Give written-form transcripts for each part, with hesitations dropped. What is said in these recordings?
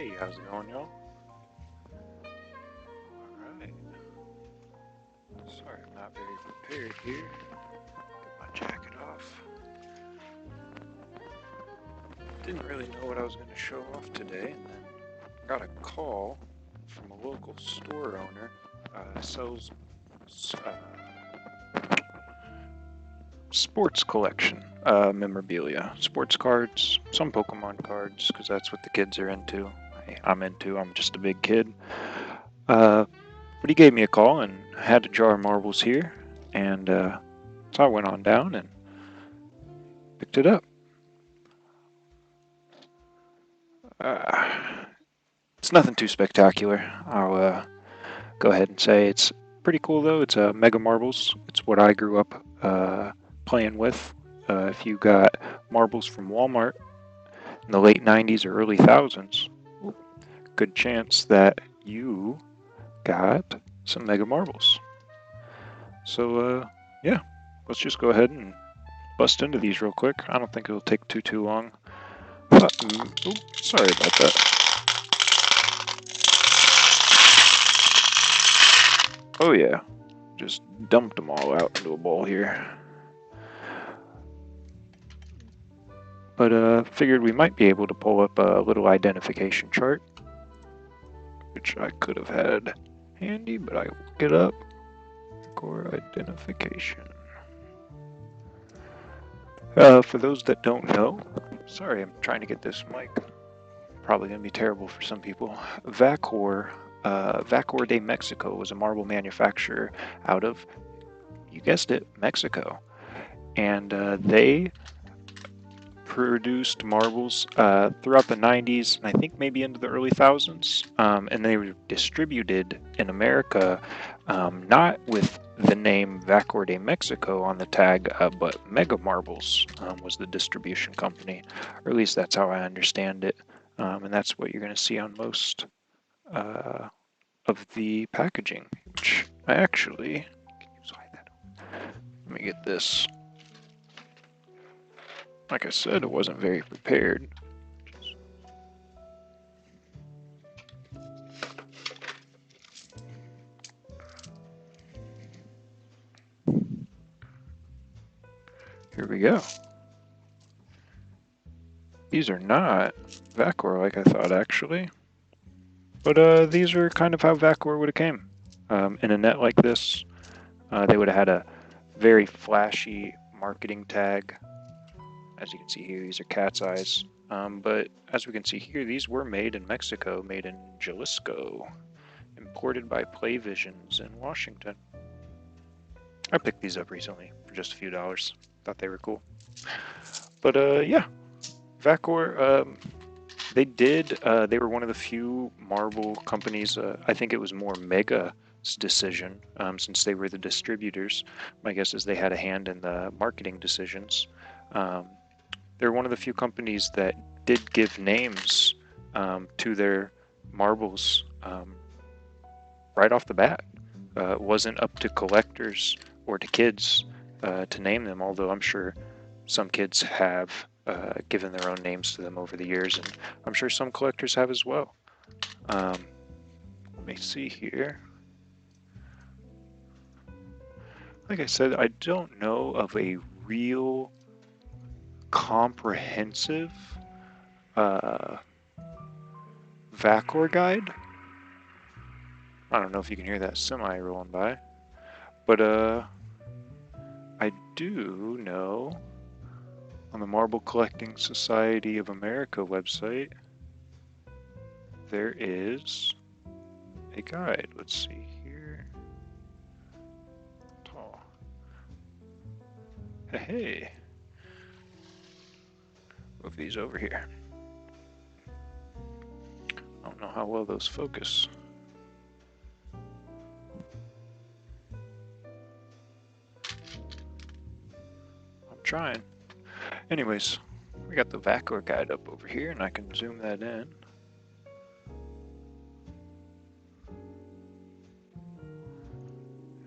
Hey, how's it going, y'all? Alright. Sorry, I'm not very prepared here. Get my jacket off. Didn't really know what I was going to show off today, and then got a call from a local store owner. Sells uh, sports collection memorabilia, sports cards, some Pokemon cards, because that's what the kids are into. I'm into. I'm just a big kid. But he gave me a call and had a jar of marbles here, and so I went on down and picked it up. Uh, it's nothing too spectacular. I'll go ahead and say it's pretty cool though. It's Mega Marbles. It's what I grew up playing with. If you got marbles from Walmart in the late 90s or early thousands, good chance that you got some Mega Marbles. So yeah, let's just go ahead and bust into these real quick. I don't think it'll take too long. Sorry about that. Oh yeah, just dumped them all out into a bowl here. But figured we might be able to pull up a little identification chart, which I could have had handy, but I look it up. Core identification. For those that don't know, sorry, I'm trying to get this mic. Probably going to be terrible for some people. Vacor de Mexico was a marble manufacturer out of, you guessed it, Mexico. And they produced marbles throughout the 90s, and I think maybe into the early thousands. And they were distributed in America, not with the name Vacor de Mexico on the tag, but Mega Marbles was the distribution company, or at least that's how I understand it. And that's what you're going to see on most of the packaging, which I actually can you slide that. Let me get this. Like I said, I wasn't very prepared. Here we go. These are not Vacor like I thought, actually. But these are kind of how Vacor would have came. In a net like this, they would have had a very flashy marketing tag. As you can see here, these are cat's eyes. But as we can see here, these were made in Mexico, made in Jalisco, imported by Playvisions in Washington. I picked these up recently for just a few dollars. Thought they were cool. But yeah, Vacor, they were one of the few marble companies, I think it was more Mega's decision, since they were the distributors. My guess is they had a hand in the marketing decisions. They're one of the few companies that did give names to their marbles right off the bat. It wasn't up to collectors or to kids to name them, although I'm sure some kids have given their own names to them over the years, and I'm sure some collectors have as well. Let me see here. Like I said, I don't know of a real comprehensive Vacor guide. I don't know if you can hear that semi rolling by, but I do know on the Marble Collecting Society of America website there is a guide. Let's see here. Oh. Hey, move these over here. I don't know how well those focus. I'm trying. Anyways, we got the Vacor guide up over here, and I can zoom that in.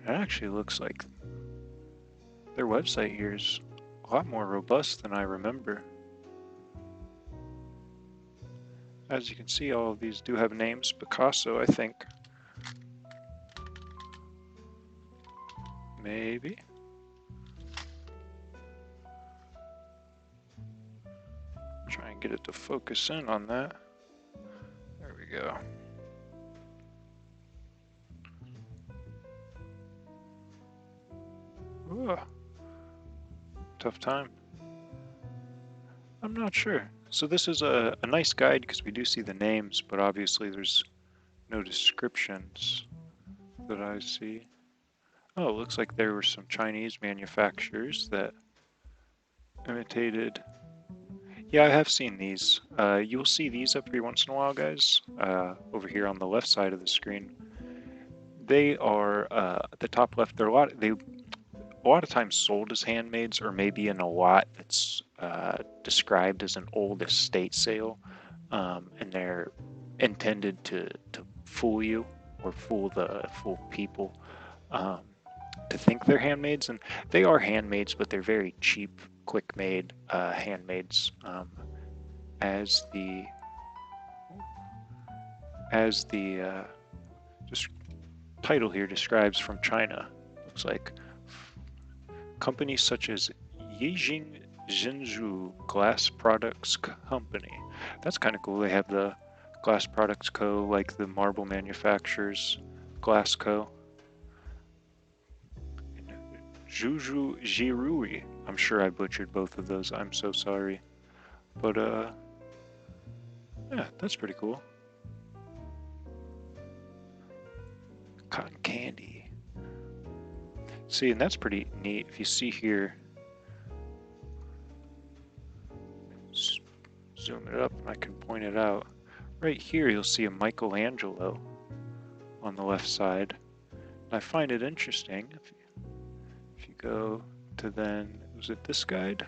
It actually looks like their website here is a lot more robust than I remember. As you can see, all of these do have names. Picasso, I think. Maybe. Try and get it to focus in on that. There we go. Ooh, tough time. I'm not sure. So this is a nice guide because we do see the names, but obviously there's no descriptions that I see. Oh, it looks like there were some Chinese manufacturers that imitated. Yeah, I have seen these. You'll see these every once in a while, guys, over here on the left side of the screen. They are at the top left. They're a lot of times sold as handmaids, or maybe in a lot that's described as an old estate sale, and they're intended to fool you or fool people um, to think they're handmaids, and they are handmaids, but they're very cheap, quick-made handmaids, as the just title here describes, from China. Looks like companies such as Yijing Zhenzhou Glass Products Company. That's kind of cool. They have the Glass Products Co., like the marble manufacturers, Glass Co. Zhuzhu Jirui. I'm sure I butchered both of those. I'm so sorry. But, yeah, that's pretty cool. Cotton candy. See, and that's pretty neat. If you see here, zoom it up and I can point it out. Right here, you'll see a Michelangelo on the left side. And I find it interesting. If you go to then, was it this guide?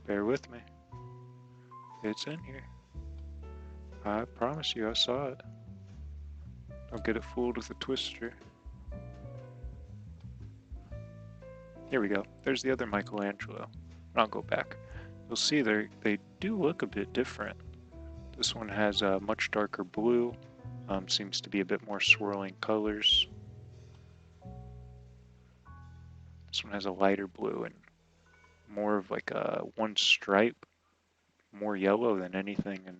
Bear with me. It's in here. I promise you, I saw it. Don't get it fooled with a twister. Here we go. There's the other Michelangelo. I'll go back. You'll see they do look a bit different. This one has a much darker blue. Seems to be a bit more swirling colors. This one has a lighter blue and more of like a one stripe, more yellow than anything. And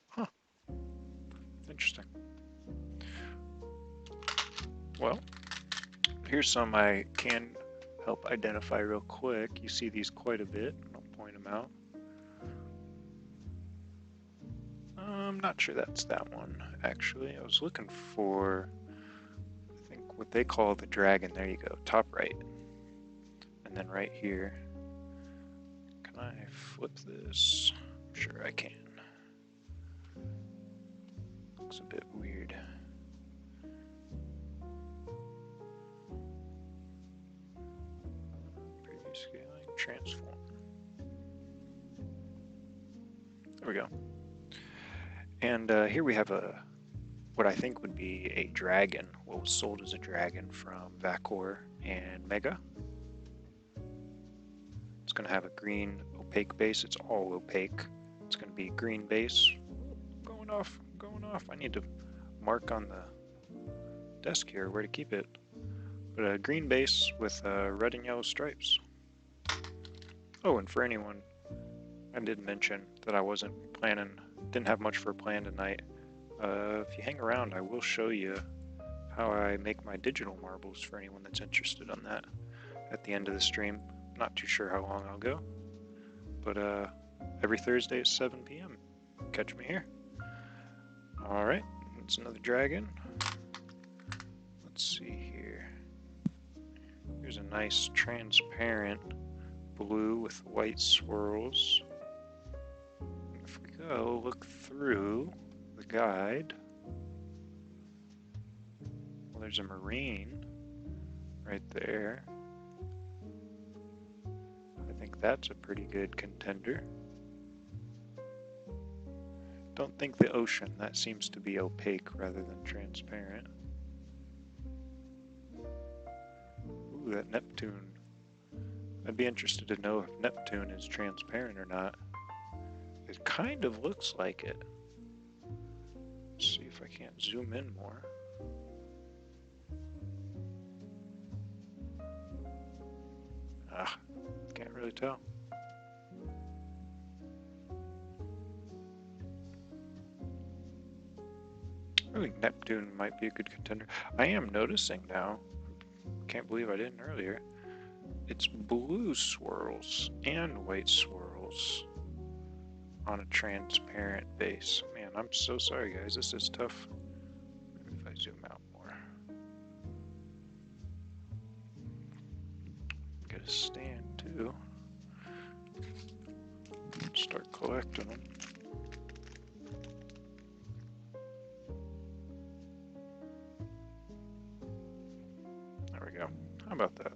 huh, interesting. Well, here's some I can help identify real quick. You see these quite a bit. I'll point them out. I'm not sure that's that one, actually. I was looking for, I think, what they call the dragon. There you go, top right. And then right here. Can I flip this? I'm sure I can. Looks a bit weird. Preview scaling, transform. There we go. And here we have what I think would be a dragon, what was sold as a dragon from Vacor and Mega. It's going to have a green opaque base. It's all opaque. It's going to be green base. Going off. I need to mark on the desk here where to keep it. But a green base with red and yellow stripes. Oh, and for anyone, I did mention that I didn't have much for a plan tonight. If you hang around, I will show you how I make my digital marbles for anyone that's interested on that at the end of the stream. Not too sure how long I'll go, but every Thursday at 7 p.m. Catch me here. Alright, it's another dragon. Let's see here. Here's a nice transparent blue with white swirls. If we go look through the guide, well, there's a marine right there. I think that's a pretty good contender. Don't think the ocean. That seems to be opaque rather than transparent. Ooh, that Neptune. I'd be interested to know if Neptune is transparent or not. It kind of looks like it. Let's see if I can't zoom in more. Ah, can't really tell. I think Neptune might be a good contender. I am noticing now, can't believe I didn't earlier, it's blue swirls and white swirls on a transparent base. Man, I'm so sorry guys, this is tough. Maybe if I zoom out more. Get a stand too. Start collecting them. There we go. How about that?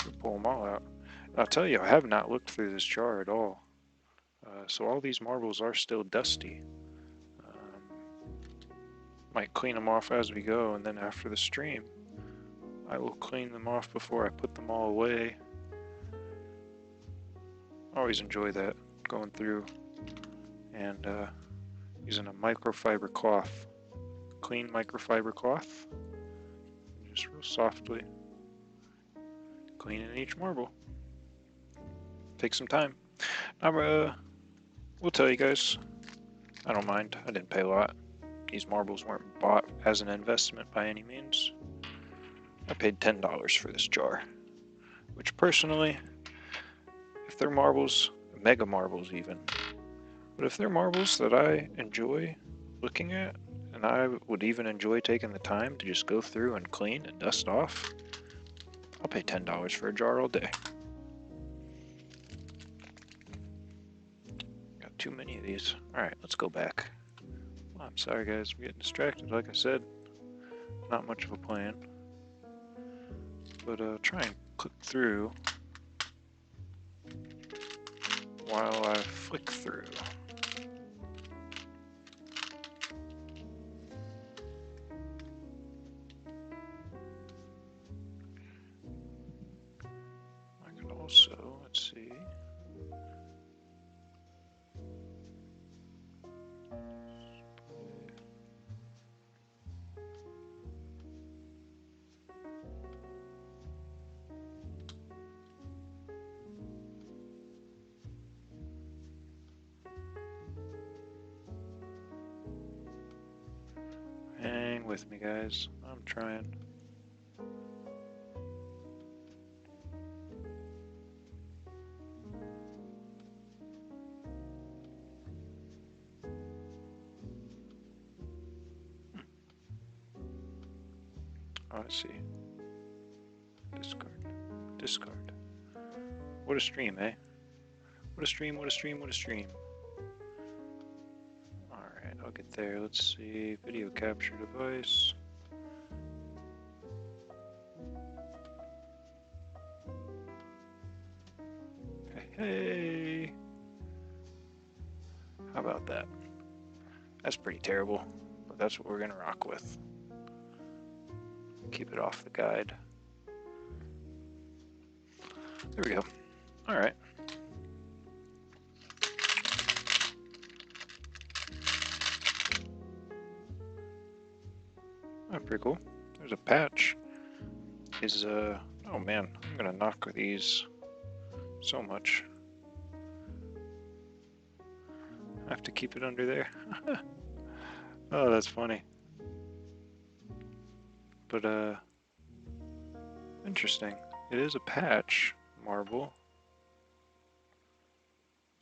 We'll pull them all out. And I'll tell you, I have not looked through this jar at all. So all these marbles are still dusty. Might clean them off as we go, and then after the stream, I will clean them off before I put them all away. Always enjoy that, going through and using a microfiber cloth. Clean microfiber cloth. Just real softly cleaning each marble. Take some time. We'll tell you guys, I don't mind. I didn't pay a lot. These marbles weren't bought as an investment by any means. I paid $10 for this jar, which personally, if they're marbles, mega marbles even, but if they're marbles that I enjoy looking at, and I would even enjoy taking the time to just go through and clean and dust off, I'll pay $10 for a jar all day. Got too many of these. Alright, let's go back. Well, I'm sorry guys, I'm getting distracted. Like I said, not much of a plan. But try and click through while I flick through. I could also, let's see. Hang with me, guys. I'm trying. Oh, let's see. Discard. Discard. What a stream, eh? What a stream, what a stream, what a stream. Alright, I'll get there. Let's see. Video capture device. Hey! How about that? That's pretty terrible, but that's what we're gonna rock with. Keep it off the guide. There we go. Alright. Oh, pretty cool. There's a patch. Oh man, I'm gonna knock these so much. I have to keep it under there. Oh, that's funny. But, interesting. It is a patch marble.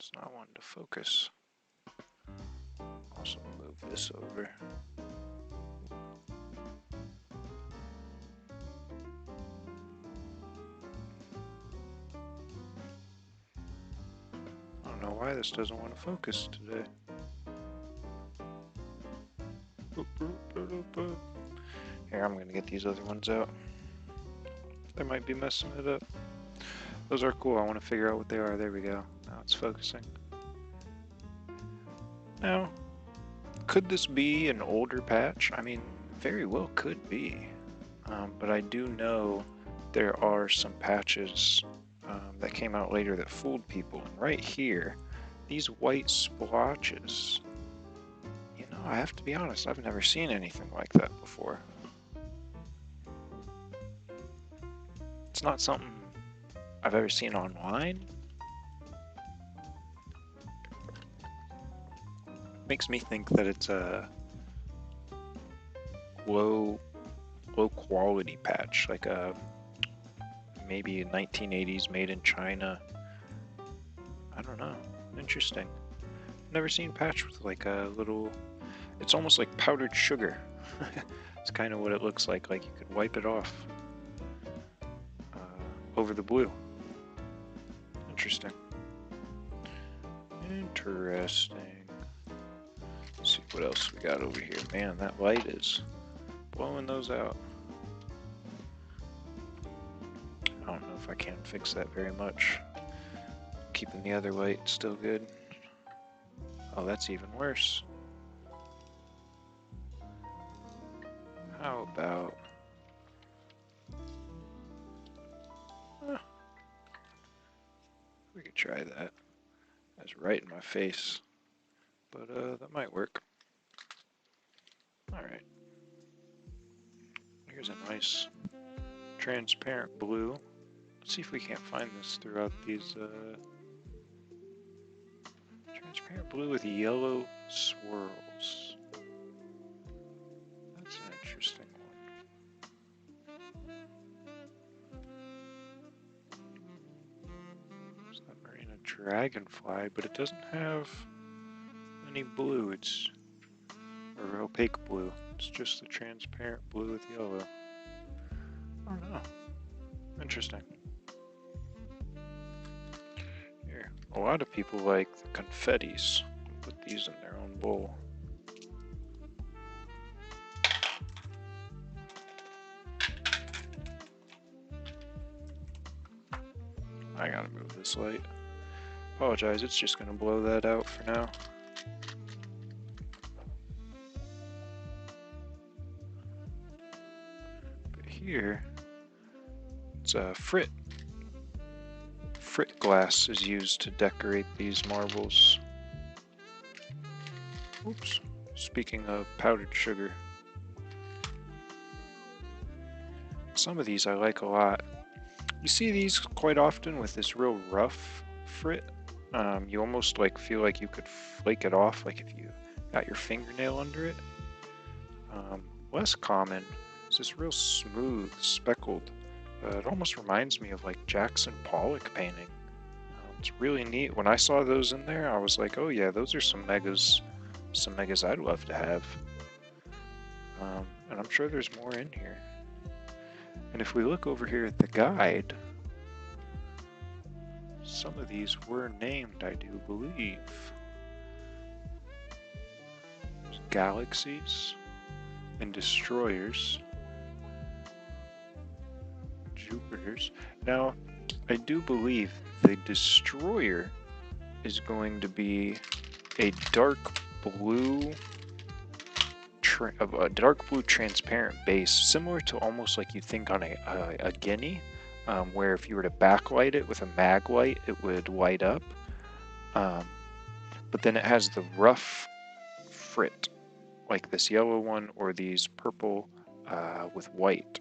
It's not wanting to focus. Also move this over. I don't know why this doesn't want to focus today. Here, I'm gonna get these other ones out. They might be messing it up. Those are cool. I want to figure out what they are. There we go. Now it's focusing. Now, could this be an older patch? I mean, very well could be. But I do know there are some patches that came out later that fooled people. And right here, these white splotches. You know, I have to be honest, I've never seen anything like that before. It's not something I've ever seen online. Makes me think that it's a low quality patch, like a maybe 1980s made in China. I don't know. Interesting. Never seen patch with like a little. It's almost like powdered sugar. It's kind of what it looks like you could wipe it off over the blue. Interesting. Interesting. Let's see what else we got over here. Man, that light is blowing those out. I don't know if I can fix that very much. Keeping the other light still good. Oh, that's even worse. How about... we could try that. That's right in my face. But that might work. Alright. Here's a nice transparent blue. Let's see if we can't find this throughout these transparent blue with yellow swirls. That's an interesting one. Submarine dragonfly, but it doesn't have any blue. It's or opaque blue. It's just the transparent blue with yellow. I don't know. Interesting. Here, a lot of people like the confettis. Put these in their own bowl. I gotta move this light. Apologize, it's just gonna blow that out for now. But here, it's a frit. Frit glass is used to decorate these marbles. Oops. Speaking of powdered sugar. Some of these I like a lot. You see these quite often with this real rough frit. You almost like feel like you could flake it off, like if you got your fingernail under it. Less common is this real smooth, speckled. It almost reminds me of like Jackson Pollock painting. It's really neat. When I saw those in there, I was like, oh yeah, those are some megas I'd love to have. And I'm sure there's more in here. And if we look over here at the guide, some of these were named, I do believe. There's galaxies and destroyers. Jupiters. Now, I do believe the destroyer is going to be a dark blue transparent base, similar to almost like you think on a guinea, where if you were to backlight it with a mag light, it would light up. But then it has the rough frit, like this yellow one or these purple with white.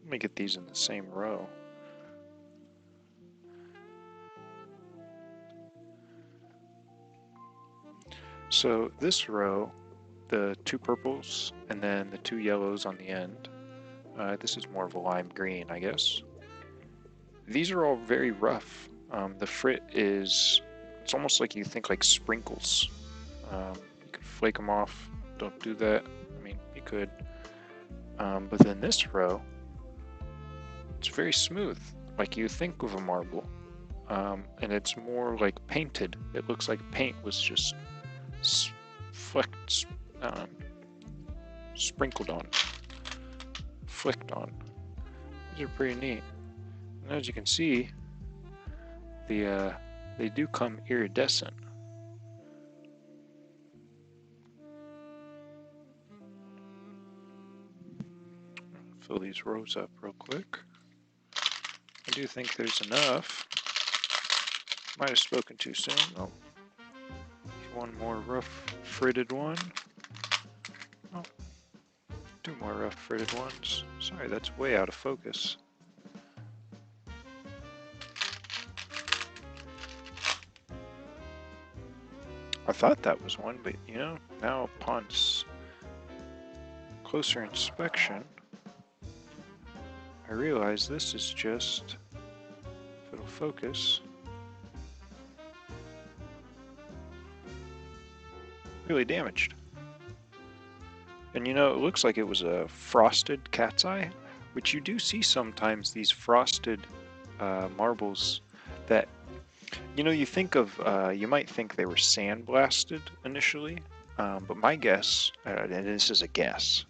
Let me get these in the same row. So this row, the two purples and then the two yellows on the end. This is more of a lime green, I guess. These are all very rough. The frit is, it's almost like you think like sprinkles. You could flake them off. Don't do that. I mean, you could. But then this row, it's very smooth, like you think of a marble. And it's more like painted. It looks like paint was just sprinkled on, flicked on. These are pretty neat. And as you can see, they do come iridescent. Fill these rows up real quick. do think there's enough. Might have spoken too soon. Oh, one more rough fritted one. Oh, two more rough fritted ones. Sorry, that's way out of focus. I thought that was one, but you know, now upon closer inspection, I realize this is just, if it'll focus, really damaged. And you know, it looks like it was a frosted cat's eye, which you do see sometimes, these frosted marbles that, you know, you think of, you might think they were sandblasted initially, but my guess, and this is a guess,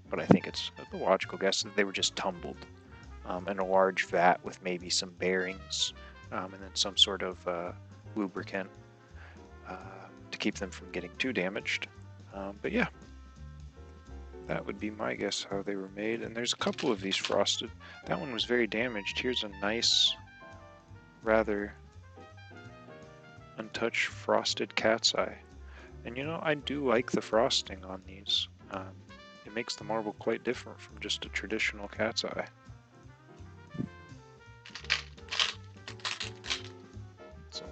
but I think it's a logical guess, that they were just tumbled in a large vat with maybe some bearings and then some sort of lubricant to keep them from getting too damaged. But yeah, that would be my guess how they were made. And there's a couple of these frosted. That one was very damaged. Here's a nice, rather untouched frosted cat's eye. And you know, I do like the frosting on these. It makes the marble quite different from just a traditional cat's eye. So,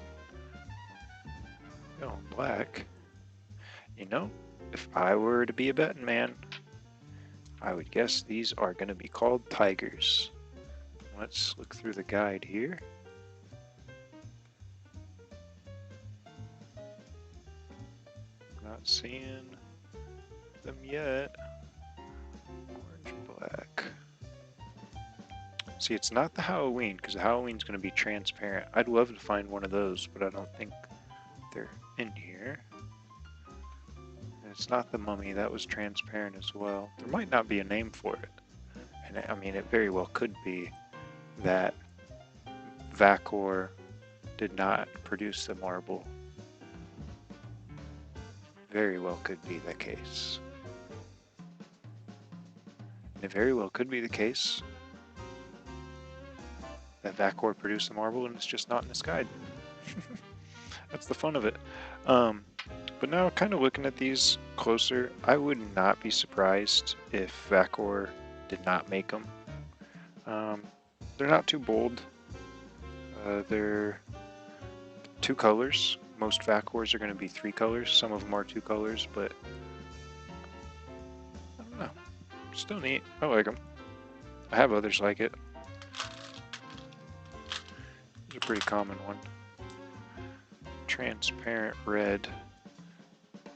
going black. You know, if I were to be a betting man, I would guess these are going to be called tigers. Let's look through the guide here. Not seeing them yet. Orange, black. See, it's not the Halloween, because the Halloween's going to be transparent. I'd love to find one of those, but I don't think they're in here. And it's not the mummy, that was transparent as well. There might not be a name for it. And I mean, it very well could be that Vacor did not produce the marble. Very well could be the case. And it very well could be the case that Vacor produced the marble and it's just not in this guide. That's the fun of it. But now, kind of looking at these closer, I would not be surprised if Vacor did not make them. They're not too bold. They're two colors. Most Vacors are going to be three colors. Some of them are two colors, but I don't know. Still neat. I like them. I have others like it. It's a pretty common one. Transparent red.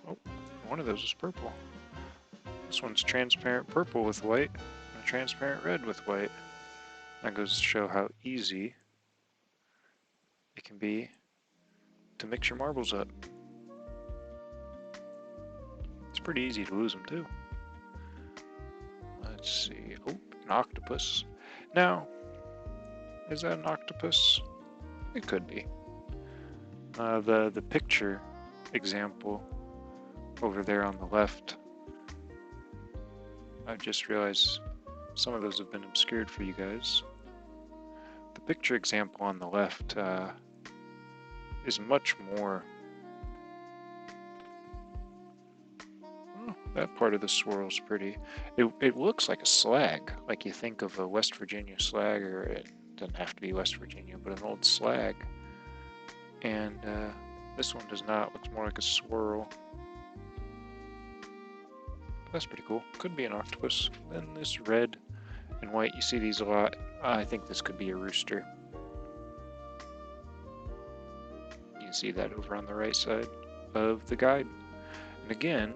Oh, one of those is purple. This one's transparent purple with white, and transparent red with white. That goes to show how easy it can be to mix your marbles up. It's pretty easy to lose them too. Let's see. Oh, an octopus. Now, is that an octopus? It could be. The picture example over there on the left, I just realized some of those have been obscured for you guys. The picture example on the left is much more... Oh, that part of the swirl's pretty. It looks like a slag, like you think of a West Virginia slag, or it doesn't have to be West Virginia, but an old slag. And this one does not. Looks more like a swirl. That's pretty cool. Could be an octopus. Then this red and white, you see these a lot. I think this could be a rooster. You can see that over on the right side of the guide. And again,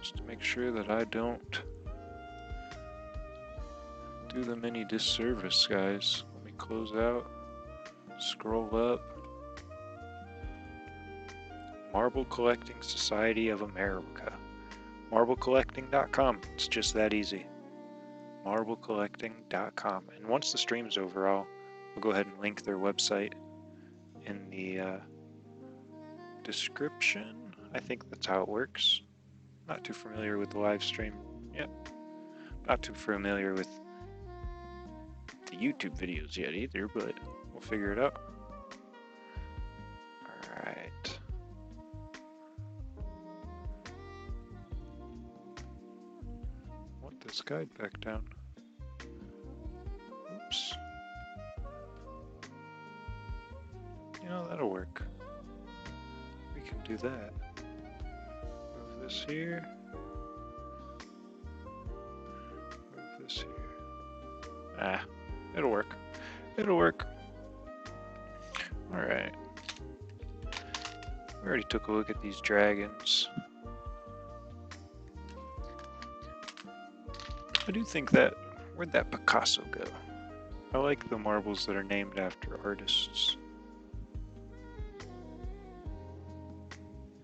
just to make sure that I don't do them any disservice, guys, let me close out, scroll up. Marble Collecting Society of America. MarbleCollecting.com. It's just that easy. MarbleCollecting.com. And once the stream's over, I'll go ahead and link their website in the description. I think that's how it works. Not too familiar with the live stream. Yep. Not too familiar with the YouTube videos yet either, but we'll figure it out. Alright. Want this guide back down. Oops. You know, that'll work. We can do that. Move this here. Move this here. Ah, it'll work. It'll work. Alright. We already took a look at these dragons. I do think that, where'd that Picasso go? I like the marbles that are named after artists.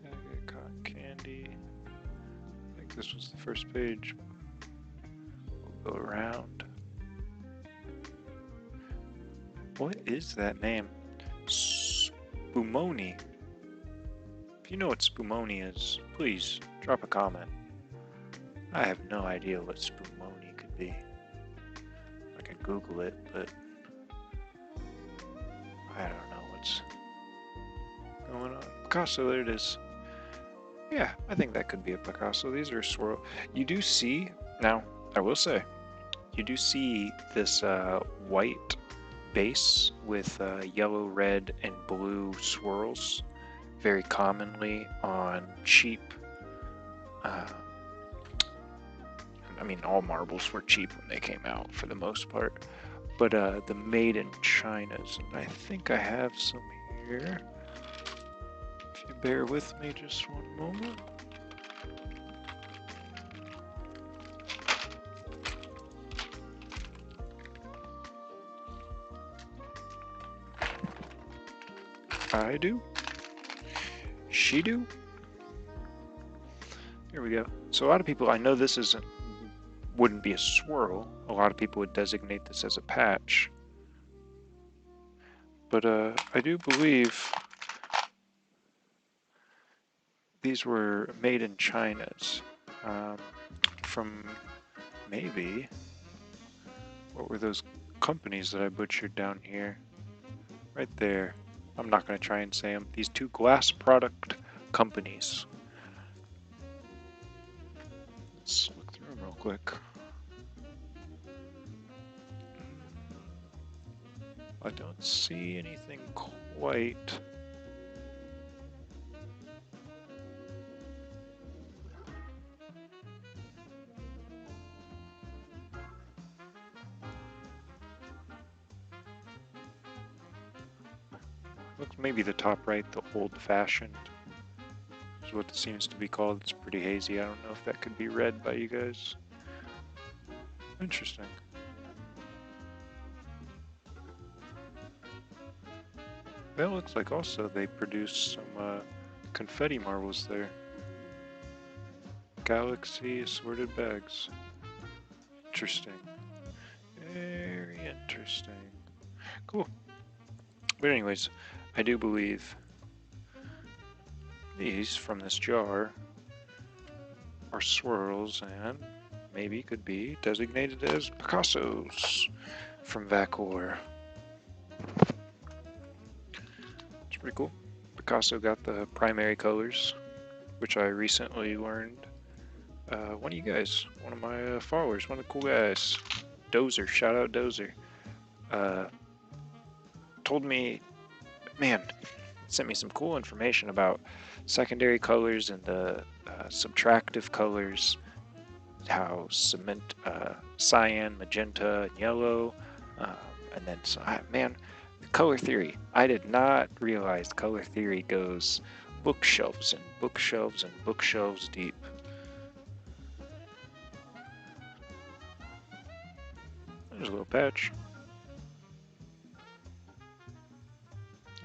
I got cotton candy. I think this was the first page. We'll go around. What is that name? Spumoni. If you know what Spumoni is, please drop a comment. I have no idea what Spumoni could be. I can Google it, but I don't know what's going on. Picasso, there it is. Yeah, I think that could be a Picasso. These are swirl. You do see, now, I will say, you do see this white base with yellow, red, and blue swirls very commonly on cheap. I mean, all marbles were cheap when they came out for the most part, but the made in China's, and I think I have some here. If you bear with me just one moment. I do. She do. Here we go. So a lot of people, I know this wouldn't be a swirl. A lot of people would designate this as a patch. But I do believe these were made in China's. From maybe, what were those companies that I butchered down here? Right there. I'm not going to try and say them. These two glass product companies. Let's look through them real quick. I don't see anything quite. Looks maybe the top right, the old-fashioned, is what it seems to be called. It's pretty hazy. I don't know if that could be read by you guys. Interesting. Well, it looks like also they produced some confetti marbles there. Galaxy assorted bags. Interesting. Very interesting. Cool. But anyways, I do believe these from this jar are swirls and maybe could be designated as Picassos from Vacor. It's pretty cool. Picasso got the primary colors, which I recently learned. One of you guys, one of my followers, one of the cool guys, Dozer, shout out Dozer, told me, man, sent me some cool information about secondary colors and the subtractive colors, how cement, cyan, magenta, and yellow, and then, man, color theory. I did not realize color theory goes bookshelves and bookshelves and bookshelves deep. There's a little patch.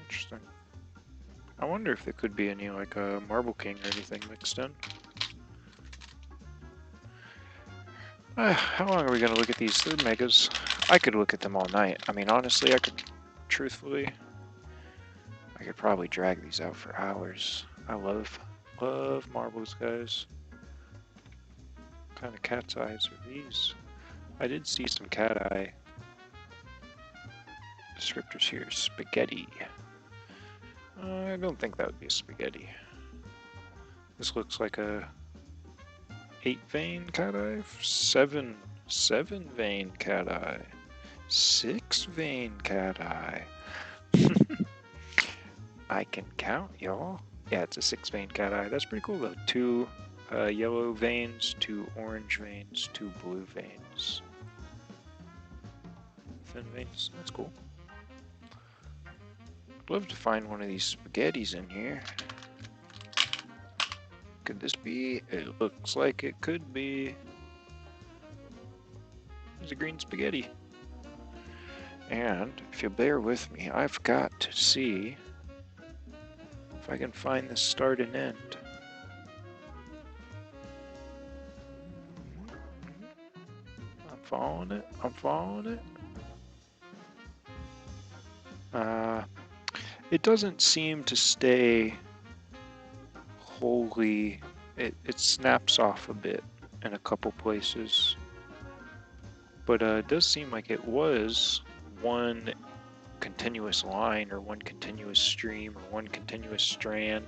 Interesting. I wonder if there could be any, like, a Marble King or anything mixed in. How long are we going to look at these? They're megas. I could look at them all night. I mean, honestly, truthfully, I could probably drag these out for hours. I love marbles, guys. What kind of cat's eyes are these? I did see some cat eye descriptors here. Spaghetti. I don't think that would be a spaghetti. This looks like a 8-vein cat eye, 7-vein cat eye, 6-vein cat eye. I can count, y'all. Yeah, it's a 6-vein cat eye. That's pretty cool though. 2 yellow veins, 2 orange veins, 2 blue veins. Thin veins. That's cool. I'd love to find one of these spaghettis in here. Could this be? It looks like it could be. There's a green spaghetti. And if you'll bear with me, I've got to see if I can find the start and end. I'm following it. I'm following it. It doesn't seem to stay wholly. It snaps off a bit in a couple places. But it does seem like it was one continuous line or one continuous stream or one continuous strand.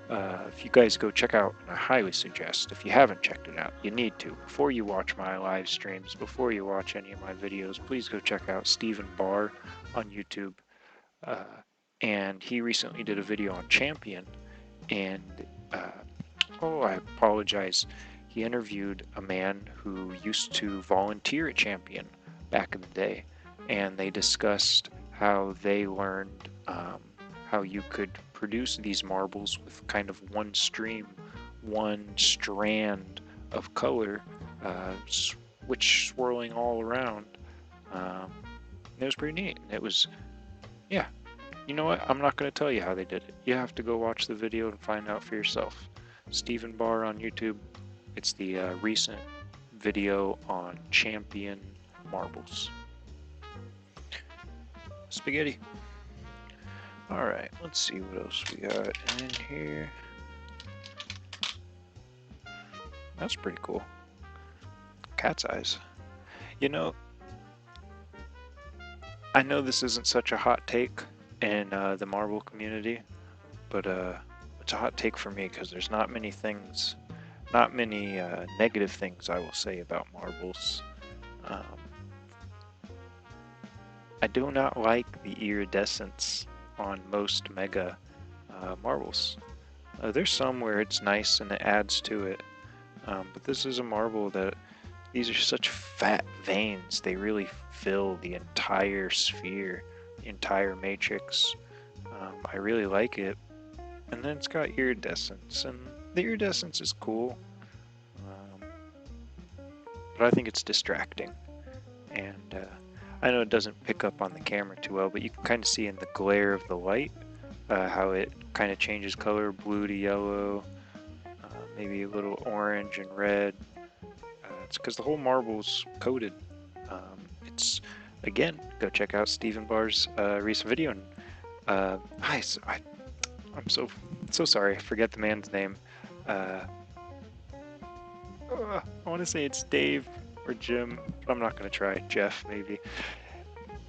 If you guys go check out, and I highly suggest, if you haven't checked it out, you need to. Before you watch my live streams, before you watch any of my videos, please go check out Stephen Barr on YouTube. And he recently did a video on Champion, and oh, I apologize. He interviewed a man who used to volunteer at Champion back in the day, and they discussed how they learned how you could produce these marbles with kind of one stream, one strand of color, which swirling all around. It was pretty neat. It was, yeah. You know what? I'm not going to tell you how they did it. You have to go watch the video and find out for yourself. Stephen Barr on YouTube. It's the recent video on Champion marbles. Spaghetti. Alright, let's see what else we got in here. That's pretty cool. Cat's eyes. You know, I know this isn't such a hot take in the marble community, but it's a hot take for me because there's not many things, not many negative things I will say about marbles. I do not like the iridescence on most mega marbles. There's some where it's nice and it adds to it, but this is a marble that these are such fat veins. They really fill the entire sphere, the entire matrix. I really like it. And then it's got iridescence, and the iridescence is cool, but I think it's distracting. And I know it doesn't pick up on the camera too well, but you can kind of see in the glare of the light how it kind of changes color, blue to yellow, maybe a little orange and red. It's because the whole marble's coated. It's, again, go check out Stephen Barr's recent video. And I'm so sorry, I forget the man's name. I want to say it's Dave or Jim, but I'm not going to try. Jeff, maybe.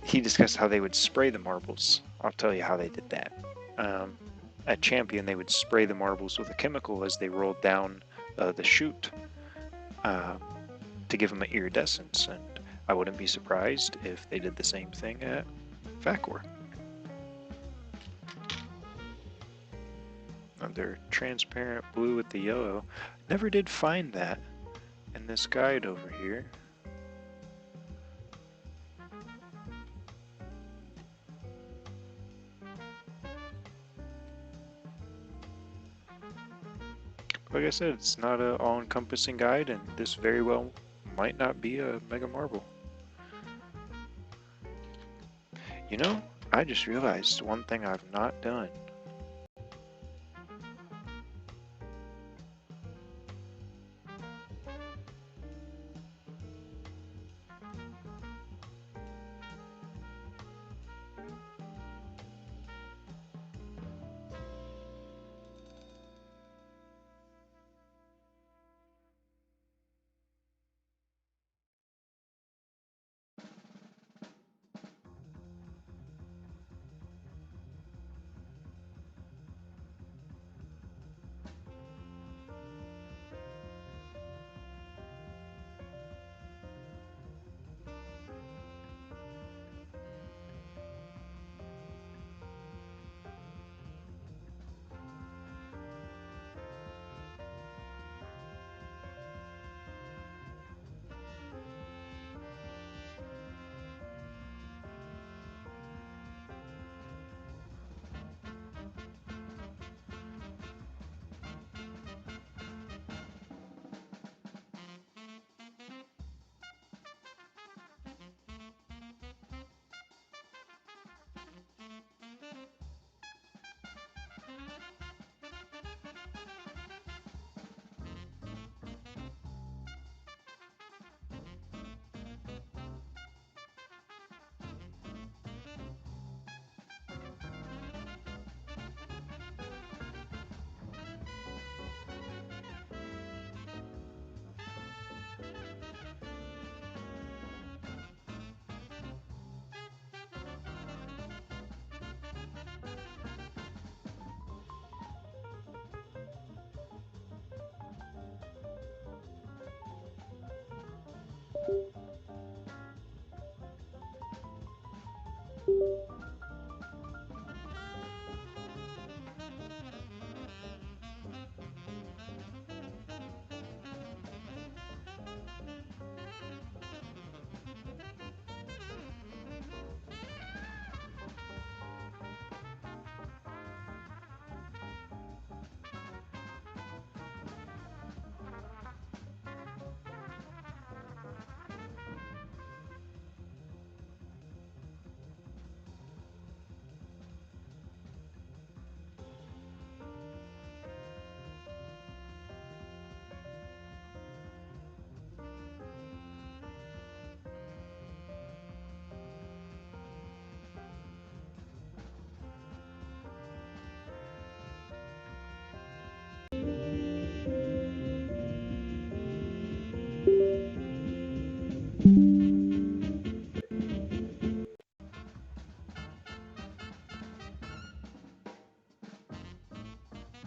He discussed how they would spray the marbles. I'll tell you how they did that. At Champion, they would spray the marbles with a chemical as they rolled down the chute to give them an iridescence, and I wouldn't be surprised if they did the same thing at Vacor. They're transparent blue with the yellow. Never did find that in this guide over here. Like I said, it's not an all-encompassing guide, and this very well might not be a mega marble. You know, I just realized one thing I've not done.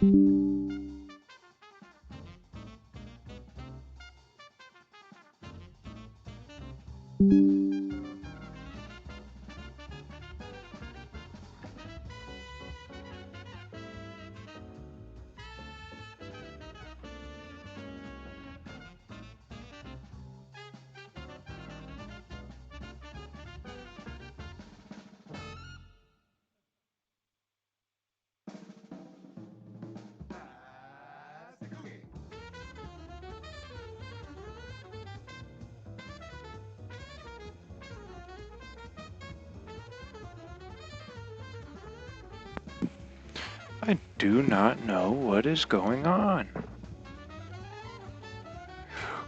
I do not know what is going on.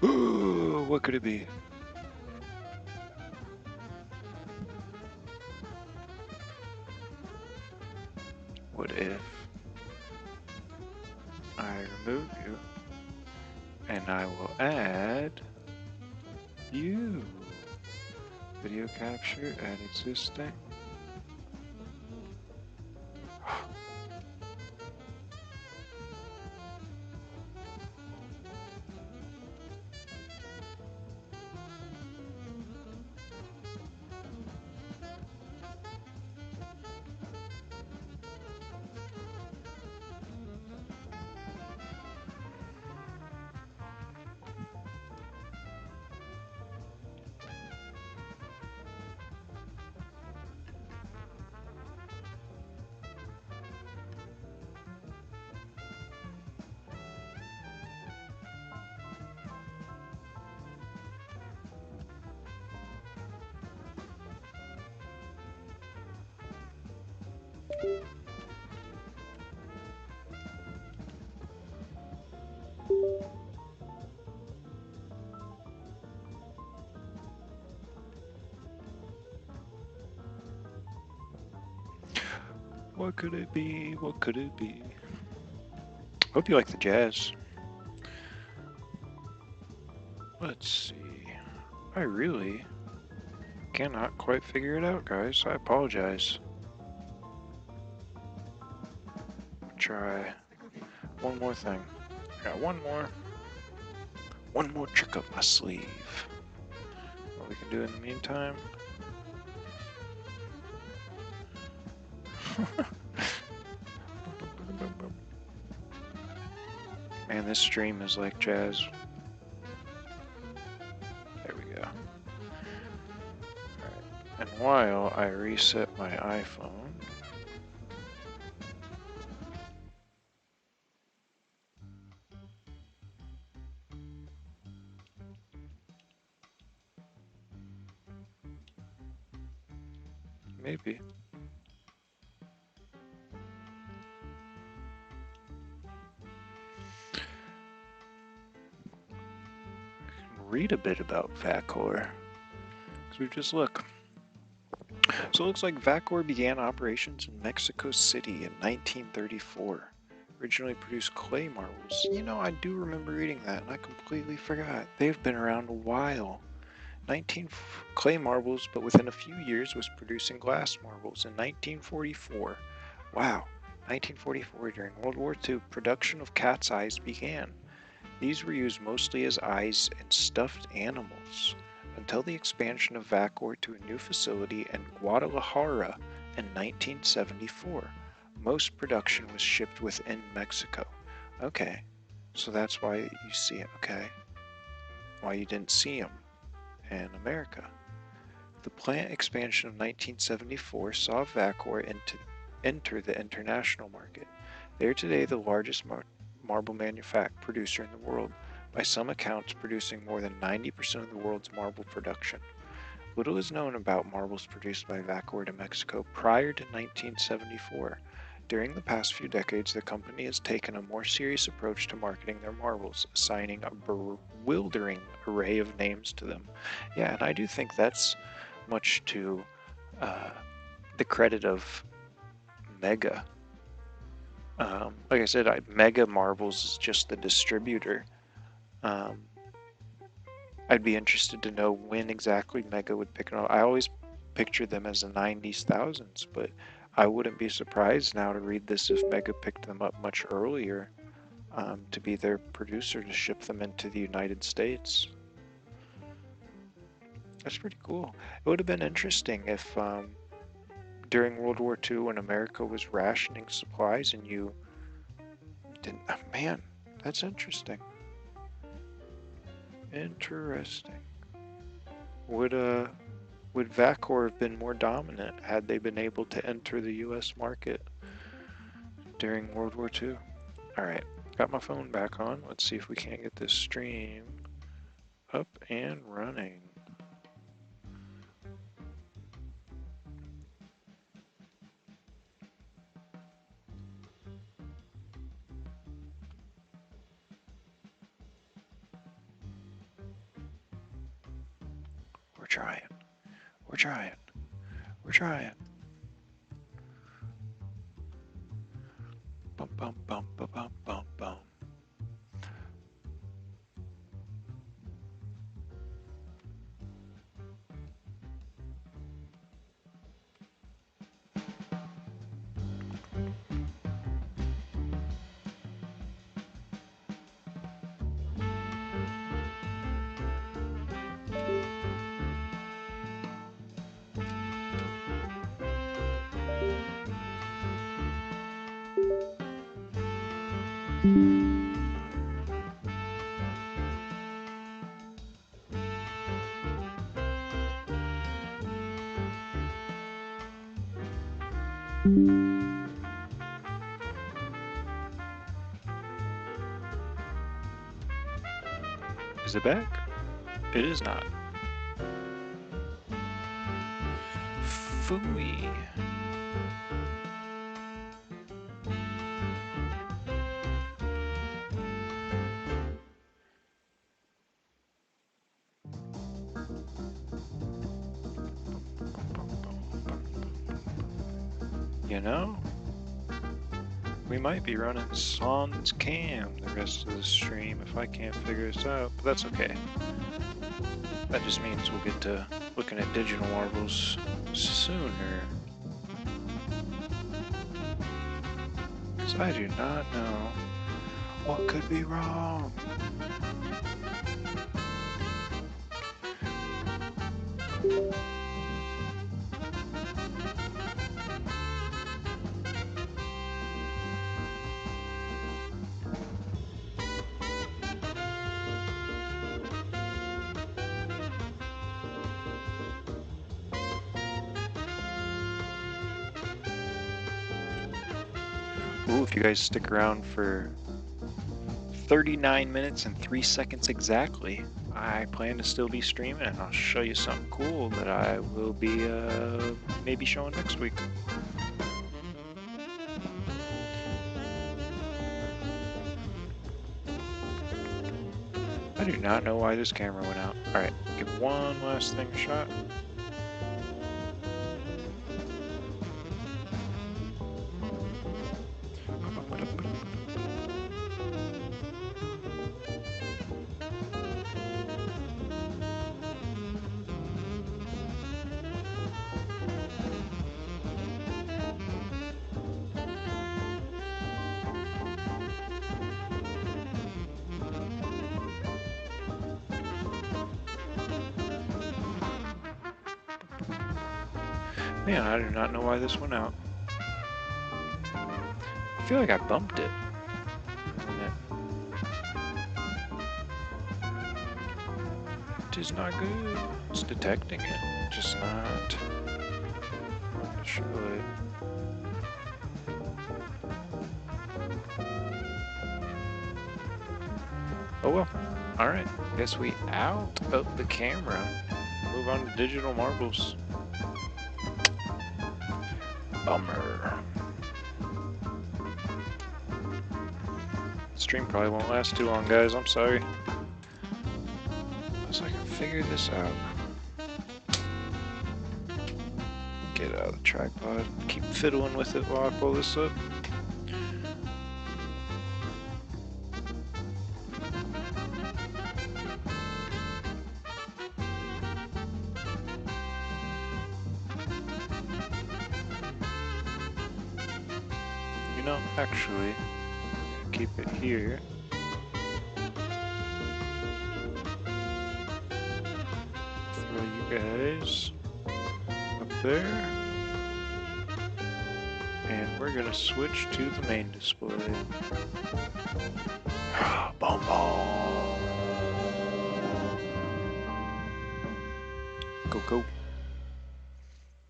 Ooh, what could it be? What if I remove you and I will add you? Video capture, add existing. What could it be? What could it be? Hope you like the jazz. Let's see. I really cannot quite figure it out, guys. I apologize. Try one more thing. I got one more trick up my sleeve. What we can do in the meantime. Man, this stream is like jazz. There we go. Alright. And while I reset my iPhone, maybe. Read a bit about Vacor. So we just look. So it looks like Vacor began operations in Mexico City in 1934. Originally produced clay marbles. You know, I do remember reading that, and I completely forgot. They've been around a while. 19 clay marbles, but within a few years was producing glass marbles in 1944. Wow, 1944, during World War II, production of cat's eyes began. These were used mostly as eyes in stuffed animals, until the expansion of Vacor to a new facility in Guadalajara in 1974. Most production was shipped within Mexico. Okay, so that's why you see it, okay? Why you didn't see them in America. The plant expansion of 1974 saw Vacor enter the international market. They are today the largest marble producer in the world, by some accounts producing more than 90% of the world's marble production. Little is known about marbles produced by Vacor to Mexico prior to 1974. During the past few decades, the company has taken a more serious approach to marketing their marbles, assigning a bewildering array of names to them. Yeah, and I do think that's much to the credit of Mega. Like I said, Mega Marbles is just the distributor. I'd be interested to know when exactly Mega would pick it up. I always picture them as the 90s, thousands, but I wouldn't be surprised now to read this if Mega picked them up much earlier to be their producer to ship them into the United States. That's pretty cool. It would have been interesting if during World War II when America was rationing supplies and you didn't. Oh, man, that's interesting. Interesting. Would Vacor have been more dominant had they been able to enter the U.S. market during World War II? All right, got my phone back on. Let's see if we can't get this stream up and running. We're trying. We're trying. We're trying. Bum bum bum bum bum bum bum. Is it back? It is not. Phooey. You know, we might be running sans cam the rest of the stream if I can't figure this out, but that's okay. That just means we'll get to looking at digital marbles sooner. Because I do not know what could be wrong. Ooh, if you guys stick around for 39 minutes and 3 seconds exactly, I plan to still be streaming and I'll show you something cool that I will be maybe showing next week. I do not know why this camera went out. Alright, give one last thing a shot. Man, I do not know why this went out. I feel like I bumped it. It is not good. It's detecting it, just not wanting to show it. Oh well. Alright, guess we out of the camera. Move on to digital marbles. Bummer. Stream probably won't last too long, guys. I'm sorry. Unless I can figure this out. Get out of the tripod. Keep fiddling with it while I pull this up. You know, actually, keep it here. Throw you guys up there. And we're gonna switch to the main display. Boom, boom. Go, go.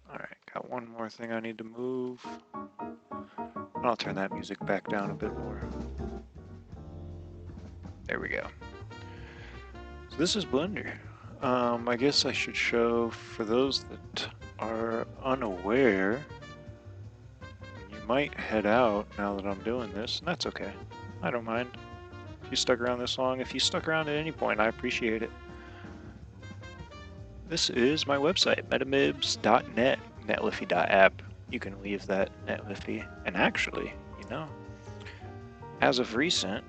Alright, got one more thing I need to move. I'll turn that music back down a bit more. There we go. So this is Blender. I guess I should show, for those that are unaware, you might head out now that I'm doing this, and that's okay. I don't mind. If you stuck around this long, if you stuck around at any point, I appreciate it. This is my website, metamibs.net, netliffy.app. You can leave that netliffy. And actually, you know, as of recent,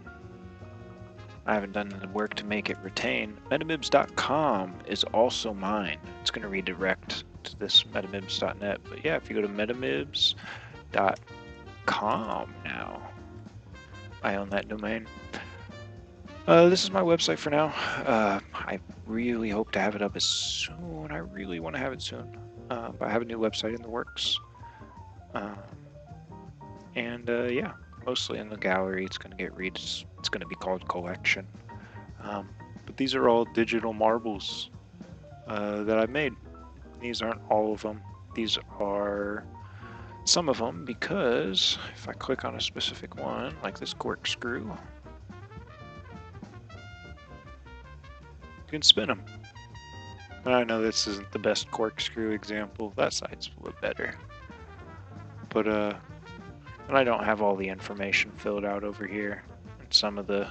I haven't done the work to make it retain. Metamibs.com is also mine. It's going to redirect to this metamibs.net. But yeah, if you go to metamibs.com now, I own that domain. This is my website for now. I really hope to have it up as soon. I really want to have it soon. But I have a new website in the works. Yeah, mostly in the gallery. It's going to get read. It's going to be called Collection. But these are all digital marbles that I've made. These aren't all of them. These are some of them, because if I click on a specific one, like this corkscrew, you can spin them. I know this isn't the best corkscrew example. That side's a little better. But, and I don't have all the information filled out over here. And some of the,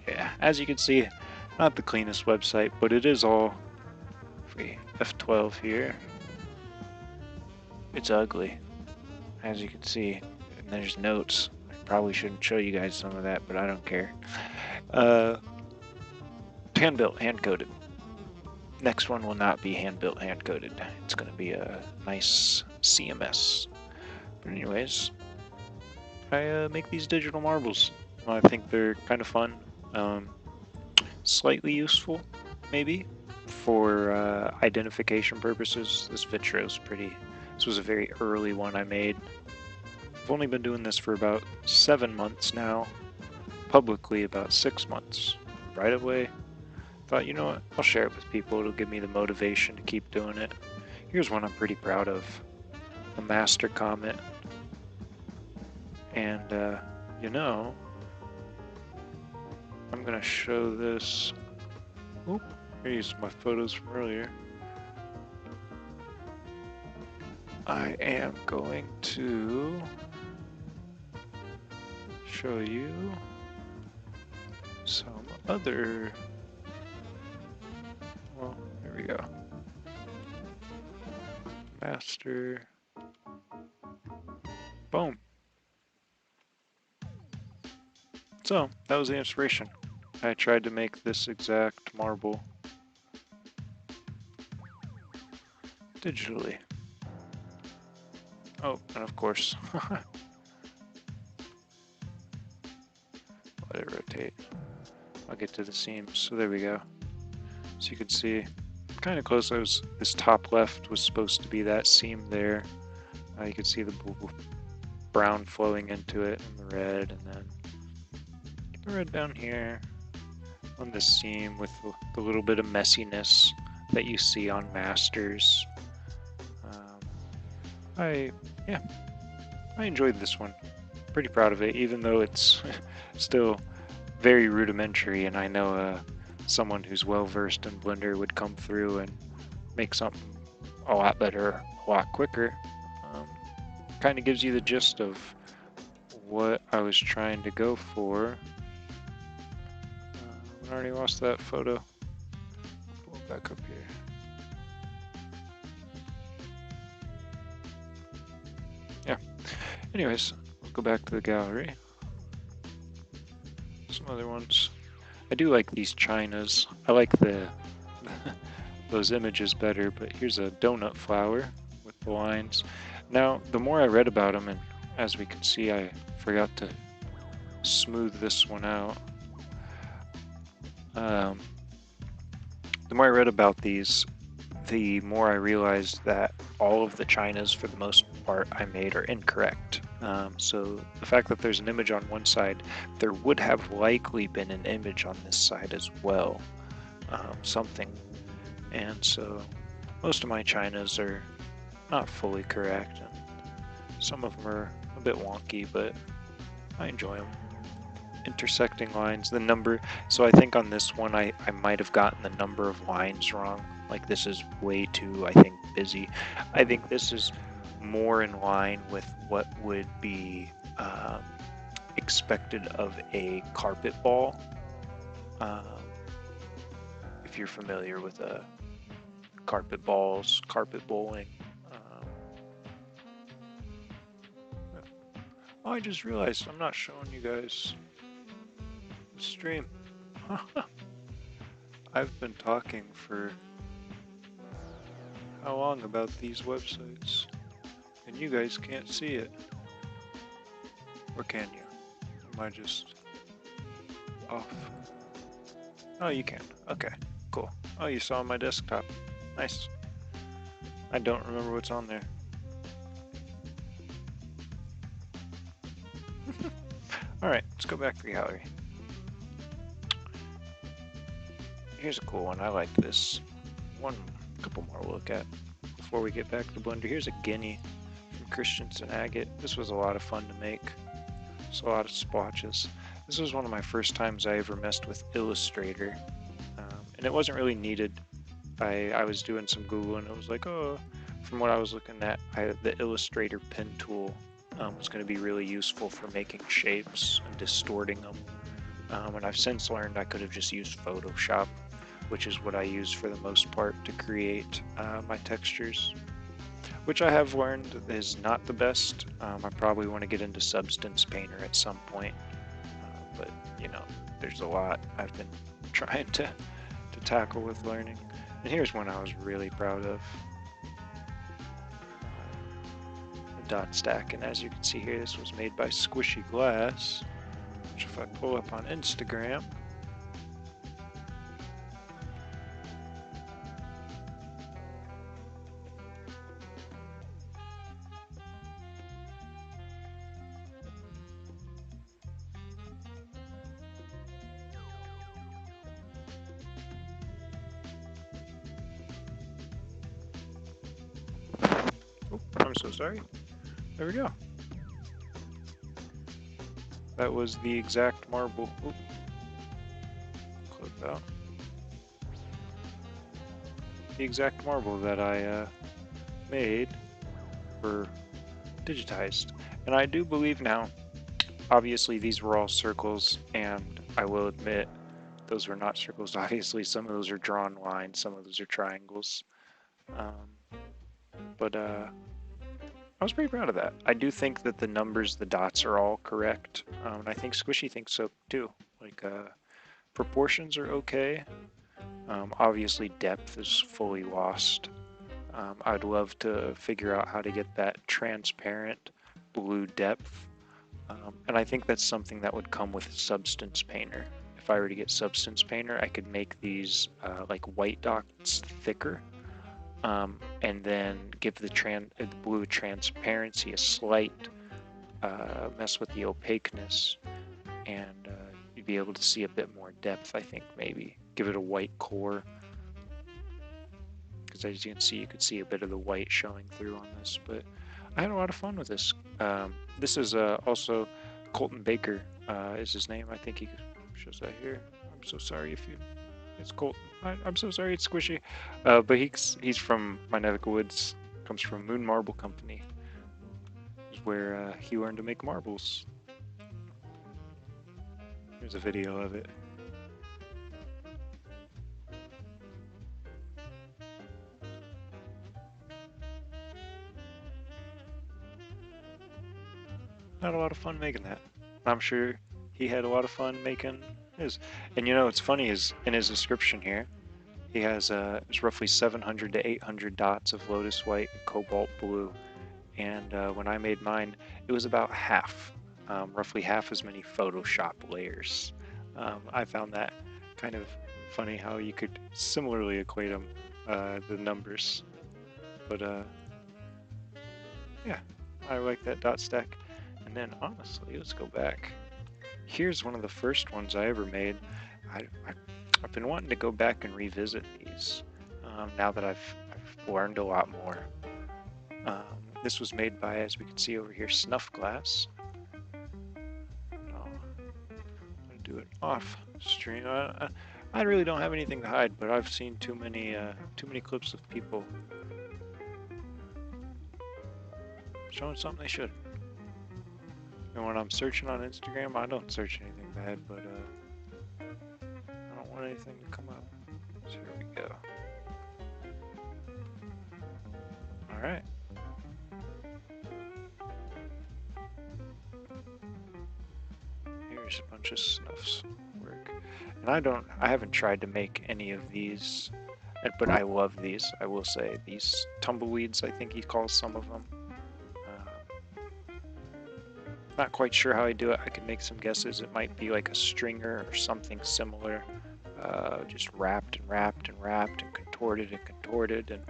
yeah, as you can see, not the cleanest website, but it is all free. F12 here. It's ugly, as you can see. And there's notes. I probably shouldn't show you guys some of that, but I don't care. Hand-built, hand-coded. Next one will not be hand-built, hand-coded. It's going to be a nice CMS. But anyways, I make these digital marbles. I think they're kind of fun. Slightly useful, maybe, for identification purposes. This Vitro's pretty... This was a very early one I made. I've only been doing this for about 7 months now. Publicly, about 6 months. Right away, thought, you know what, I'll share it with people. It'll give me the motivation to keep doing it. Here's one I'm pretty proud of. A master comet. And, you know, I'm gonna show this. Oop, here's my photos from earlier. I am going to show you some other, well, there we go. Master, boom. So, that was the inspiration. I tried to make this exact marble digitally. Oh, and of course, let it rotate. I'll get to the seams. So there we go. So you can see, kind of close. This top left was supposed to be that seam there. You can see the brown flowing into it, and the red, and then the red down here on this seam with the little bit of messiness that you see on masters. I enjoyed this one. Pretty proud of it, even though it's still very rudimentary, and I know someone who's well versed in Blender would come through and make something a lot better, a lot quicker. Kind of gives you the gist of what I was trying to go for. I already lost that photo. Pull it back up here. Yeah. Anyways, we'll go back to the gallery. Some other ones. I do like these chinas. I like the those images better, but here's a donut flower with the lines. Now, the more I read about them, and as we can see, I forgot to smooth this one out. The more I read about these, the more I realized that all of the Chinas, for the most part, I made are incorrect. So the fact that there's an image on one side, there would have likely been an image on this side as well, something. And so most of my Chinas are not fully correct, and some of them are a bit wonky, but I enjoy them. Intersecting lines, the number, so I think on this one I might have gotten the number of lines wrong. Like this is way too, I think, busy. I think this is more in line with what would be expected of a carpet ball. If you're familiar with carpet balls, carpet bowling. Oh, I just realized I'm not showing you guys the stream. I've been talking for how long about these websites, and you guys can't see it. Or can you? Am I just off? Oh, you can. Okay, cool. Oh, you saw my desktop. Nice. I don't remember what's on there. Alright, let's go back to the gallery. Here's a cool one. I like this. Couple more we'll look at before we get back to Blender. Here's a guinea from Christensen Agate. This was a lot of fun to make. It's a lot of splotches. This was one of my first times I ever messed with Illustrator, and it wasn't really needed. I was doing some Google and it was like, oh, from what I was looking at, the Illustrator pen tool was going to be really useful for making shapes and distorting them. And I've since learned I could have just used Photoshop, which is what I use for the most part to create my textures, which I have learned is not the best. I probably want to get into Substance Painter at some point, but you know, there's a lot I've been trying to tackle with learning. And here's one I was really proud of. The dot stack, and as you can see here, this was made by Squishy Glass, which if I pull up on Instagram, oh, I'm so sorry. There we go. That was the exact marble. Oop. Close out. The exact marble that I made or digitized. And I do believe now, obviously these were all circles, and I will admit those were not circles. Obviously some of those are drawn lines, some of those are triangles. But I was pretty proud of that. I do think that the numbers, the dots are all correct. And I think Squishy thinks so too. Like proportions are okay. Obviously depth is fully lost. I'd love to figure out how to get that transparent blue depth. And I think that's something that would come with Substance Painter. If I were to get Substance Painter, I could make these like white dots thicker. And then give the blue transparency a slight mess with the opaqueness, and you'd be able to see a bit more depth, I think, maybe. Give it a white core, because as you can see, you could see a bit of the white showing through on this, but I had a lot of fun with this. This is also Colton Baker is his name. I think he shows that here. I'm so sorry if you... It's Colton. I'm so sorry, it's Squishy. But he's from my neck of the woods. Comes from Moon Marble Company. Is where he learned to make marbles. Here's a video of it. Had a lot of fun making that. I'm sure he had a lot of fun making his. And you know what's funny is in his description here, he has it's roughly 700 to 800 dots of lotus white and cobalt blue, and when I made mine, it was about half, roughly half as many Photoshop layers. I found that kind of funny how you could similarly equate them, the numbers. But yeah, I like that dot stack. And then honestly, let's go back. Here's one of the first ones I ever made. I've been wanting to go back and revisit these now that I've learned a lot more. This was made by, as we can see over here, Snuff Glass. I'm gonna do it off stream. I really don't have anything to hide, but I've seen too many clips of people showing something they should. And when I'm searching on Instagram, I don't search anything bad, but I don't want anything to come up. So here we go. All right. Here's a bunch of Snuff's work, and I haven't tried to make any of these, but I love these. I will say these tumbleweeds, I think he calls some of them. Not quite sure how I do it. I can make some guesses. It might be like a stringer or something similar, just wrapped and wrapped and wrapped and contorted, and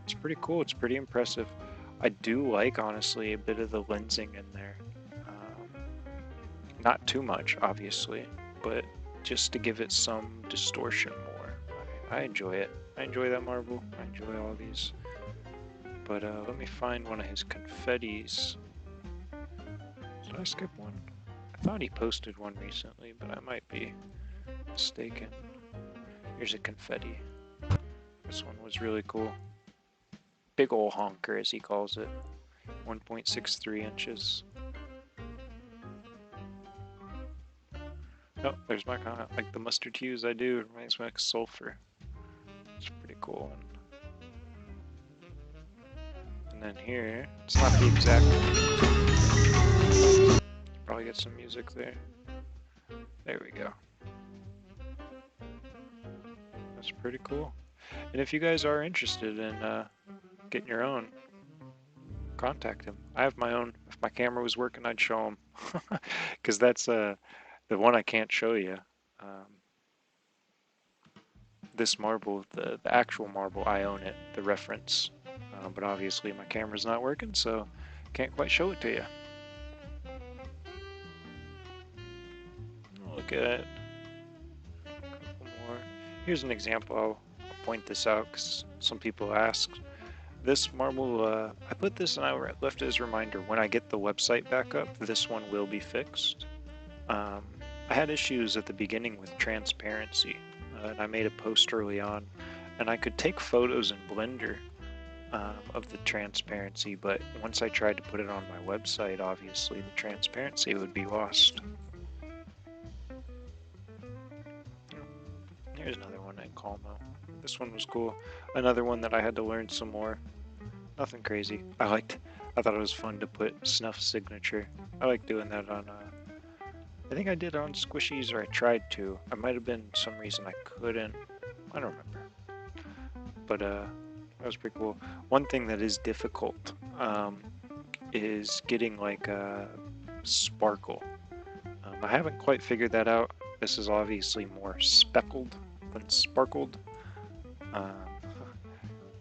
it's pretty cool. It's pretty impressive. I do like, honestly, a bit of the lensing in there. Not too much, obviously, but just to give it some distortion more. I enjoy it. I enjoy that marble. I enjoy all these. But let me find one of his confettis. Did I skip one? I thought he posted one recently, but I might be mistaken. Here's a confetti. This one was really cool. Big ol' honker, as he calls it. 1.63 inches. Oh, there's my comment. Like the mustard hues I do, it reminds me like sulfur. It's pretty cool. And then here, it's not the exact one. Probably get some music there. There we go. That's pretty cool. And if you guys are interested in getting your own, contact him. I have my own. If my camera was working, I'd show him. Because that's the one I can't show you. This marble, the actual marble, I own it, the reference. But obviously my camera's not working, so can't quite show it to you. Look at it. A couple more. Here's an example. I'll point this out because some people ask. This marble, I put this and I left it as a reminder. When I get the website back up, this one will be fixed. I had issues at the beginning with transparency, and I made a post early on, and I could take photos in Blender of the transparency, but once I tried to put it on my website, obviously the transparency would be lost. Here's another one in Calmo. This one was cool. Another one that I had to learn some more. Nothing crazy. I thought it was fun to put Snuff's signature. I like doing that on, I think I did on Squishies, or I tried to. I might have been some reason I couldn't. I don't remember. But, that was pretty cool. One thing that is difficult, is getting like a sparkle. I haven't quite figured that out. This is obviously more speckled than sparkled.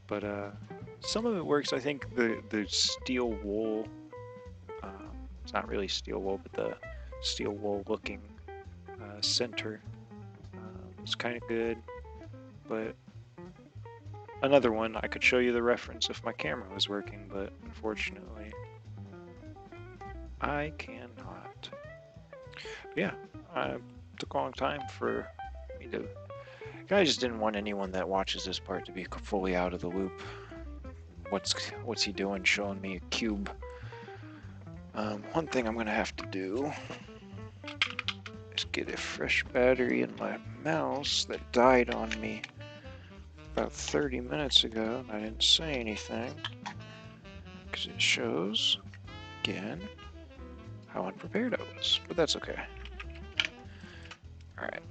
But some of it works. I think the steel wool, it's not really steel wool, but the steel wool looking center is kind of good. But another one, I could show you the reference if my camera was working, but unfortunately I cannot. But yeah, it took a long time for me to... I just didn't want anyone that watches this part to be fully out of the loop. What's he doing showing me a cube? One thing I'm gonna have to do is get a fresh battery in my mouse that died on me about 30 minutes ago, and I didn't say anything because it shows again how unprepared I was, but that's okay. Alright,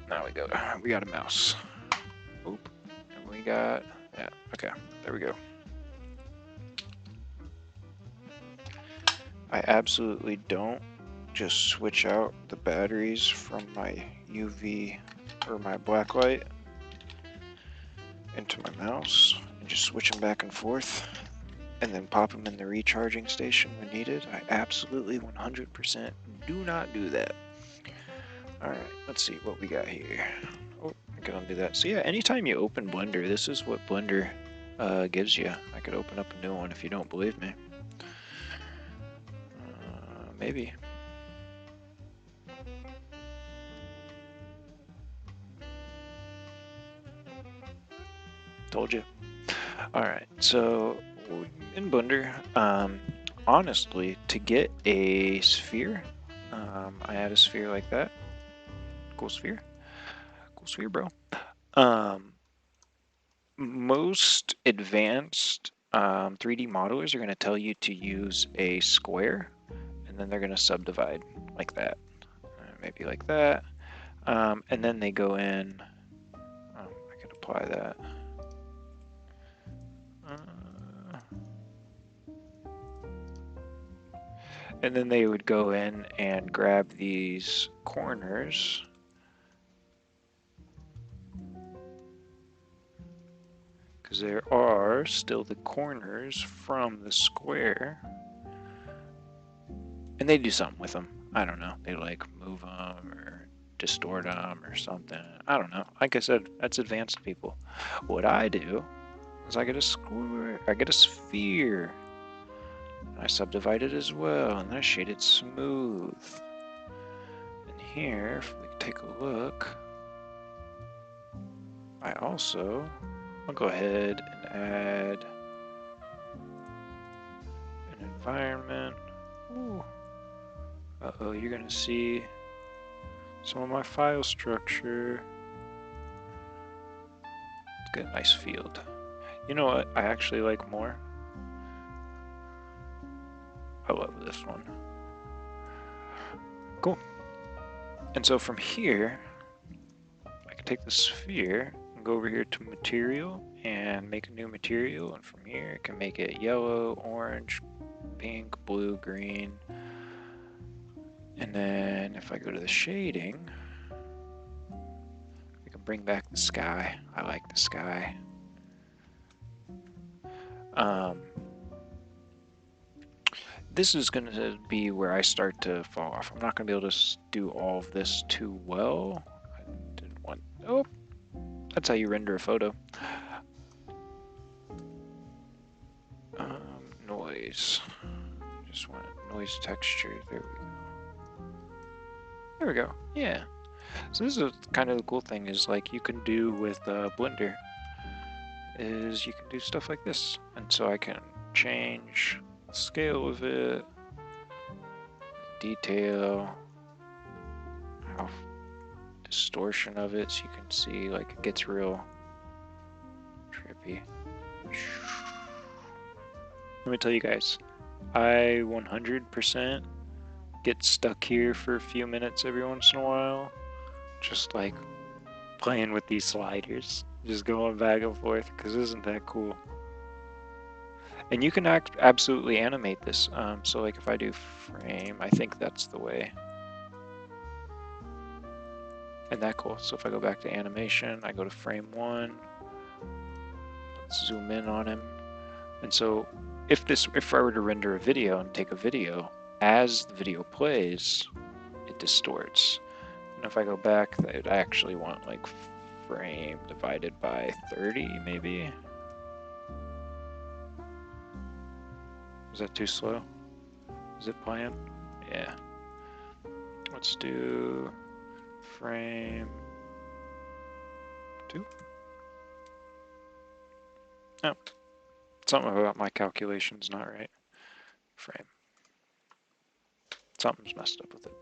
now we got a mouse. Oop, and we got, yeah, okay, there we go. I absolutely don't just switch out the batteries from my UV or my blacklight into my mouse and just switch them back and forth and then pop them in the recharging station when needed. I absolutely 100% do not do that. Alright, let's see what we got here. Oh, I can undo that. So yeah, anytime you open Blender, this is what Blender gives you. I could open up a new one if you don't believe me. Maybe. Told you. Alright, so in Blender, honestly, to get a sphere, I add a sphere like that. Cool sphere. Cool sphere, bro. Most advanced 3D modelers are going to tell you to use a square, and then they're going to subdivide like that. Maybe like that. And then they go in, I can apply that. And then they would go in and grab these corners. Because there are still the corners from the square. And they do something with them. I don't know. They like move them or distort them or something. I don't know. Like I said, that's advanced people. What I do is I get a square, I get a sphere. I subdivide it as well, and I shade it smooth. And here, if we take a look, I'll go ahead and add an environment. Ooh. Uh-oh, you're gonna see some of my file structure. Let's get a nice field. You know what I actually like more? I love this one. Cool. And so from here, I can take the sphere and go over here to material and make a new material. And from here, I can make it yellow, orange, pink, blue, green. And then if I go to the shading, I can bring back the sky. I like the sky. This is going to be where I start to fall off. I'm not going to be able to do all of this too well. I didn't want... Oh, that's how you render a photo. Noise. Just want noise texture. There we go. There we go. Yeah. So this is kind of the cool thing is like you can do with Blender is you can do stuff like this. And so I can change the scale of it, detail, how distortion of it, so you can see like it gets real trippy. Let me tell you guys, I 100% get stuck here for a few minutes every once in a while, just like playing with these sliders, just going back and forth, because isn't that cool? And you can absolutely animate this. So like if I do frame, I think that's the way. Isn't that cool? So if I go back to animation, I go to frame 1, let's zoom in on him. And so if I were to render a video and take a video, as the video plays, it distorts. And if I go back, I actually want like frame divided by 30 maybe. Is that too slow? Is it playing? Yeah. Let's do frame 2. Oh, something about my calculation's not right. Frame. Something's messed up with it.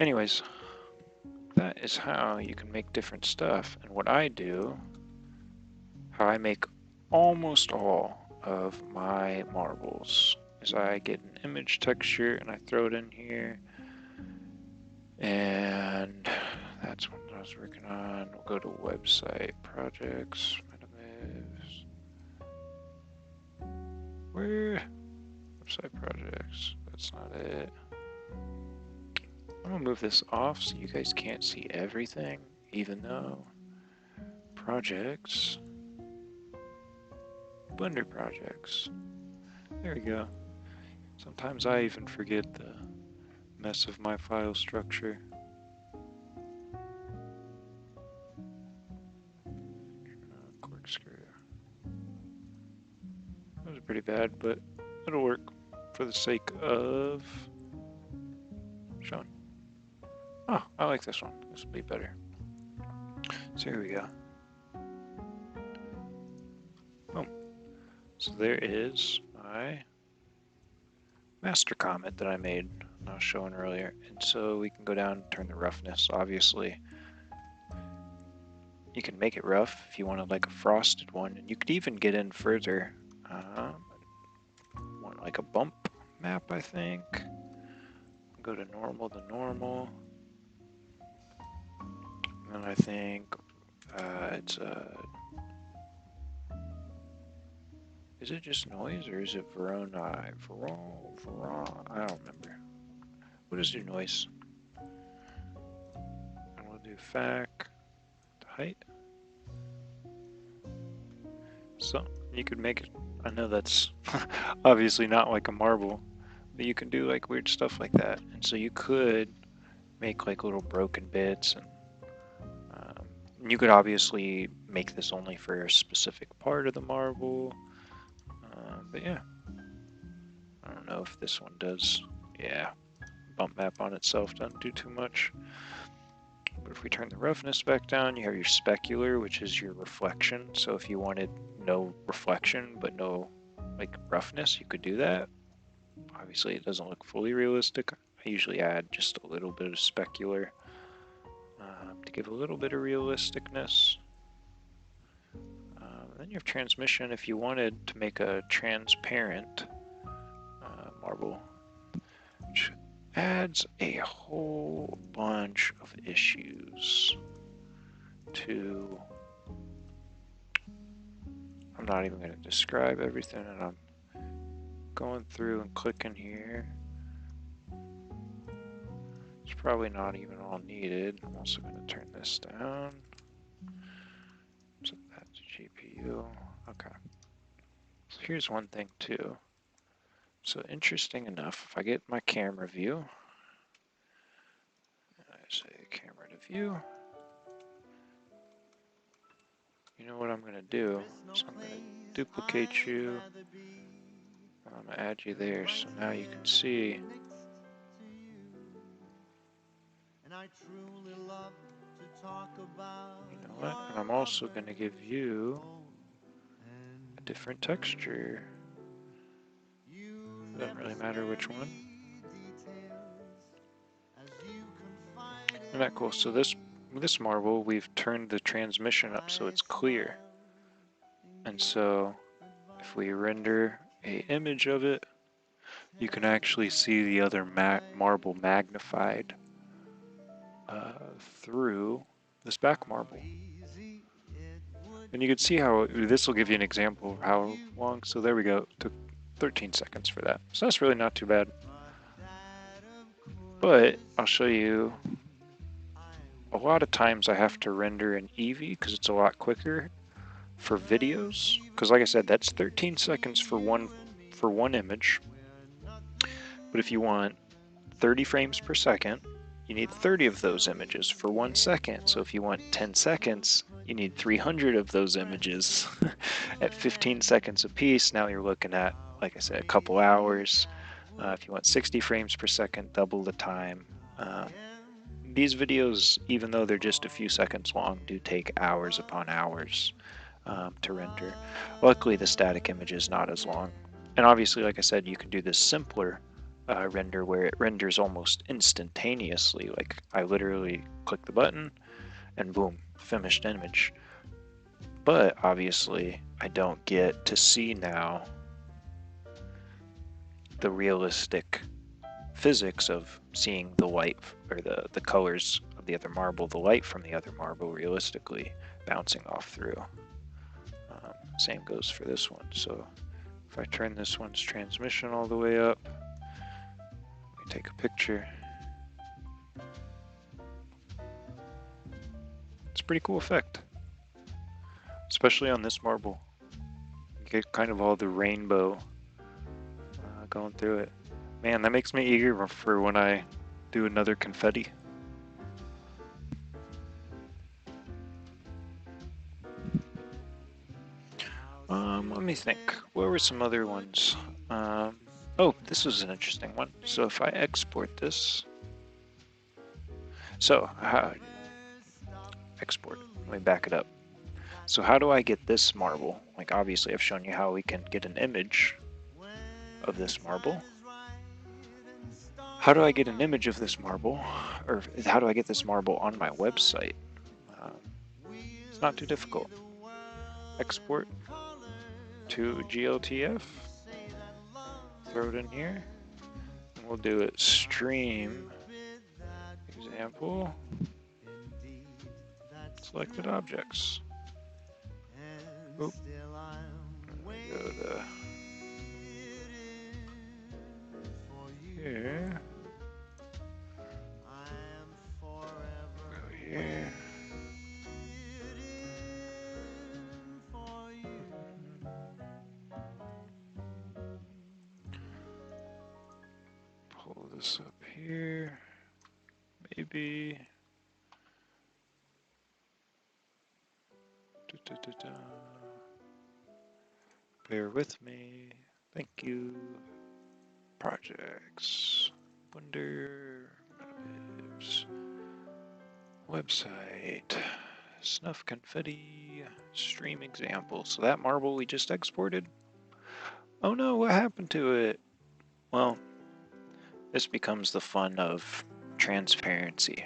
Anyways, that is how you can make different stuff. And what I do, how I make almost all of my marbles, is I get an image texture and I throw it in here. And that's what I was working on. We'll go to website projects, Mibs. Where? Website projects. That's not it. I'm gonna move this off so you guys can't see everything, even though projects, Blender projects. There we go. Sometimes I even forget the mess of my file structure. Corkscrew. That was pretty bad, but it'll work for the sake of showing. Oh, I like this one. This will be better. So here we go. Boom. So there is my master comment that I made, I was showing earlier. And so we can go down and turn the roughness. Obviously, you can make it rough if you wanted like a frosted one, and you could even get in further. Want like a bump map, I think. Go to normal to normal. And then I think it's is it just noise or is it Veroni? I don't remember. What is your noise? And we'll do fac to height. So you could make it. I know that's obviously not like a marble, but you can do like weird stuff like that. And so you could make like little broken bits, and you could obviously make this only for a specific part of the marble. But yeah, I don't know if this one does. Yeah, bump map on itself doesn't do too much. But if we turn the roughness back down, you have your specular, which is your reflection. So if you wanted no reflection but no like roughness, you could do that. Obviously it doesn't look fully realistic. I usually add just a little bit of specular to give a little bit of realisticness. Then you have transmission if you wanted to make a transparent marble, which adds a whole bunch of issues to. I'm not even going to describe everything, and I'm going through and clicking here. It's probably not even all needed. I'm also going to turn this down. Set that to GPU. Okay. So here's one thing too. So interesting enough, if I get my camera view, I say camera to view, you know what I'm going to do? So I'm going to duplicate you. I'm going to add you there so now you can see. You know what? And I'm also going to give you a different texture. It doesn't really matter which one. Isn't that cool? So this marble, we've turned the transmission up so it's clear. And so if we render an image of it, you can actually see the other marble magnified through this back marble. And you can see how this will give you an example of how long. So there we go. It took 13 seconds for that. So that's really not too bad. But I'll show you. A lot of times I have to render an Eevee because it's a lot quicker for videos. Because like I said, that's 13 seconds for one image. But if you want 30 frames per second, you need 30 of those images for 1 second. So if you want 10 seconds, you need 300 of those images at 15 seconds a piece. Now you're looking at, like I said, a couple hours. If you want 60 frames per second, double the time. These videos, even though they're just a few seconds long, do take hours upon hours to render. Luckily, the static image is not as long. And obviously, like I said, you can do this simpler render where it renders almost instantaneously. Like I literally click the button and boom, finished image. But obviously I don't get to see now the realistic physics of seeing the light or the colors of the other marble, the light from the other marble realistically bouncing off through. Same goes for this one. So if I turn this one's transmission all the way up, take a picture. It's a pretty cool effect, especially on this marble. You get kind of all the rainbow going through it. Man, that makes me eager for when I do another confetti. Let me think. What were some other ones? Oh, this was an interesting one. So if I export this, so export. Let me back it up. So how do I get this marble? Like obviously I've shown you how we can get an image of this marble. How do I get an image of this marble? Or how do I get this marble on my website? It's not too difficult. Export to GLTF. Throw it in here. And we'll do it stream example. Selected objects. Oop. We go to here. Go here. Pull this up here. Maybe. Bear with me. Thank you. Projects. Wonder. Mibs. Website. Snuff confetti. Stream example. So that marble we just exported. Oh no, what happened to it? Well, this becomes the fun of transparency.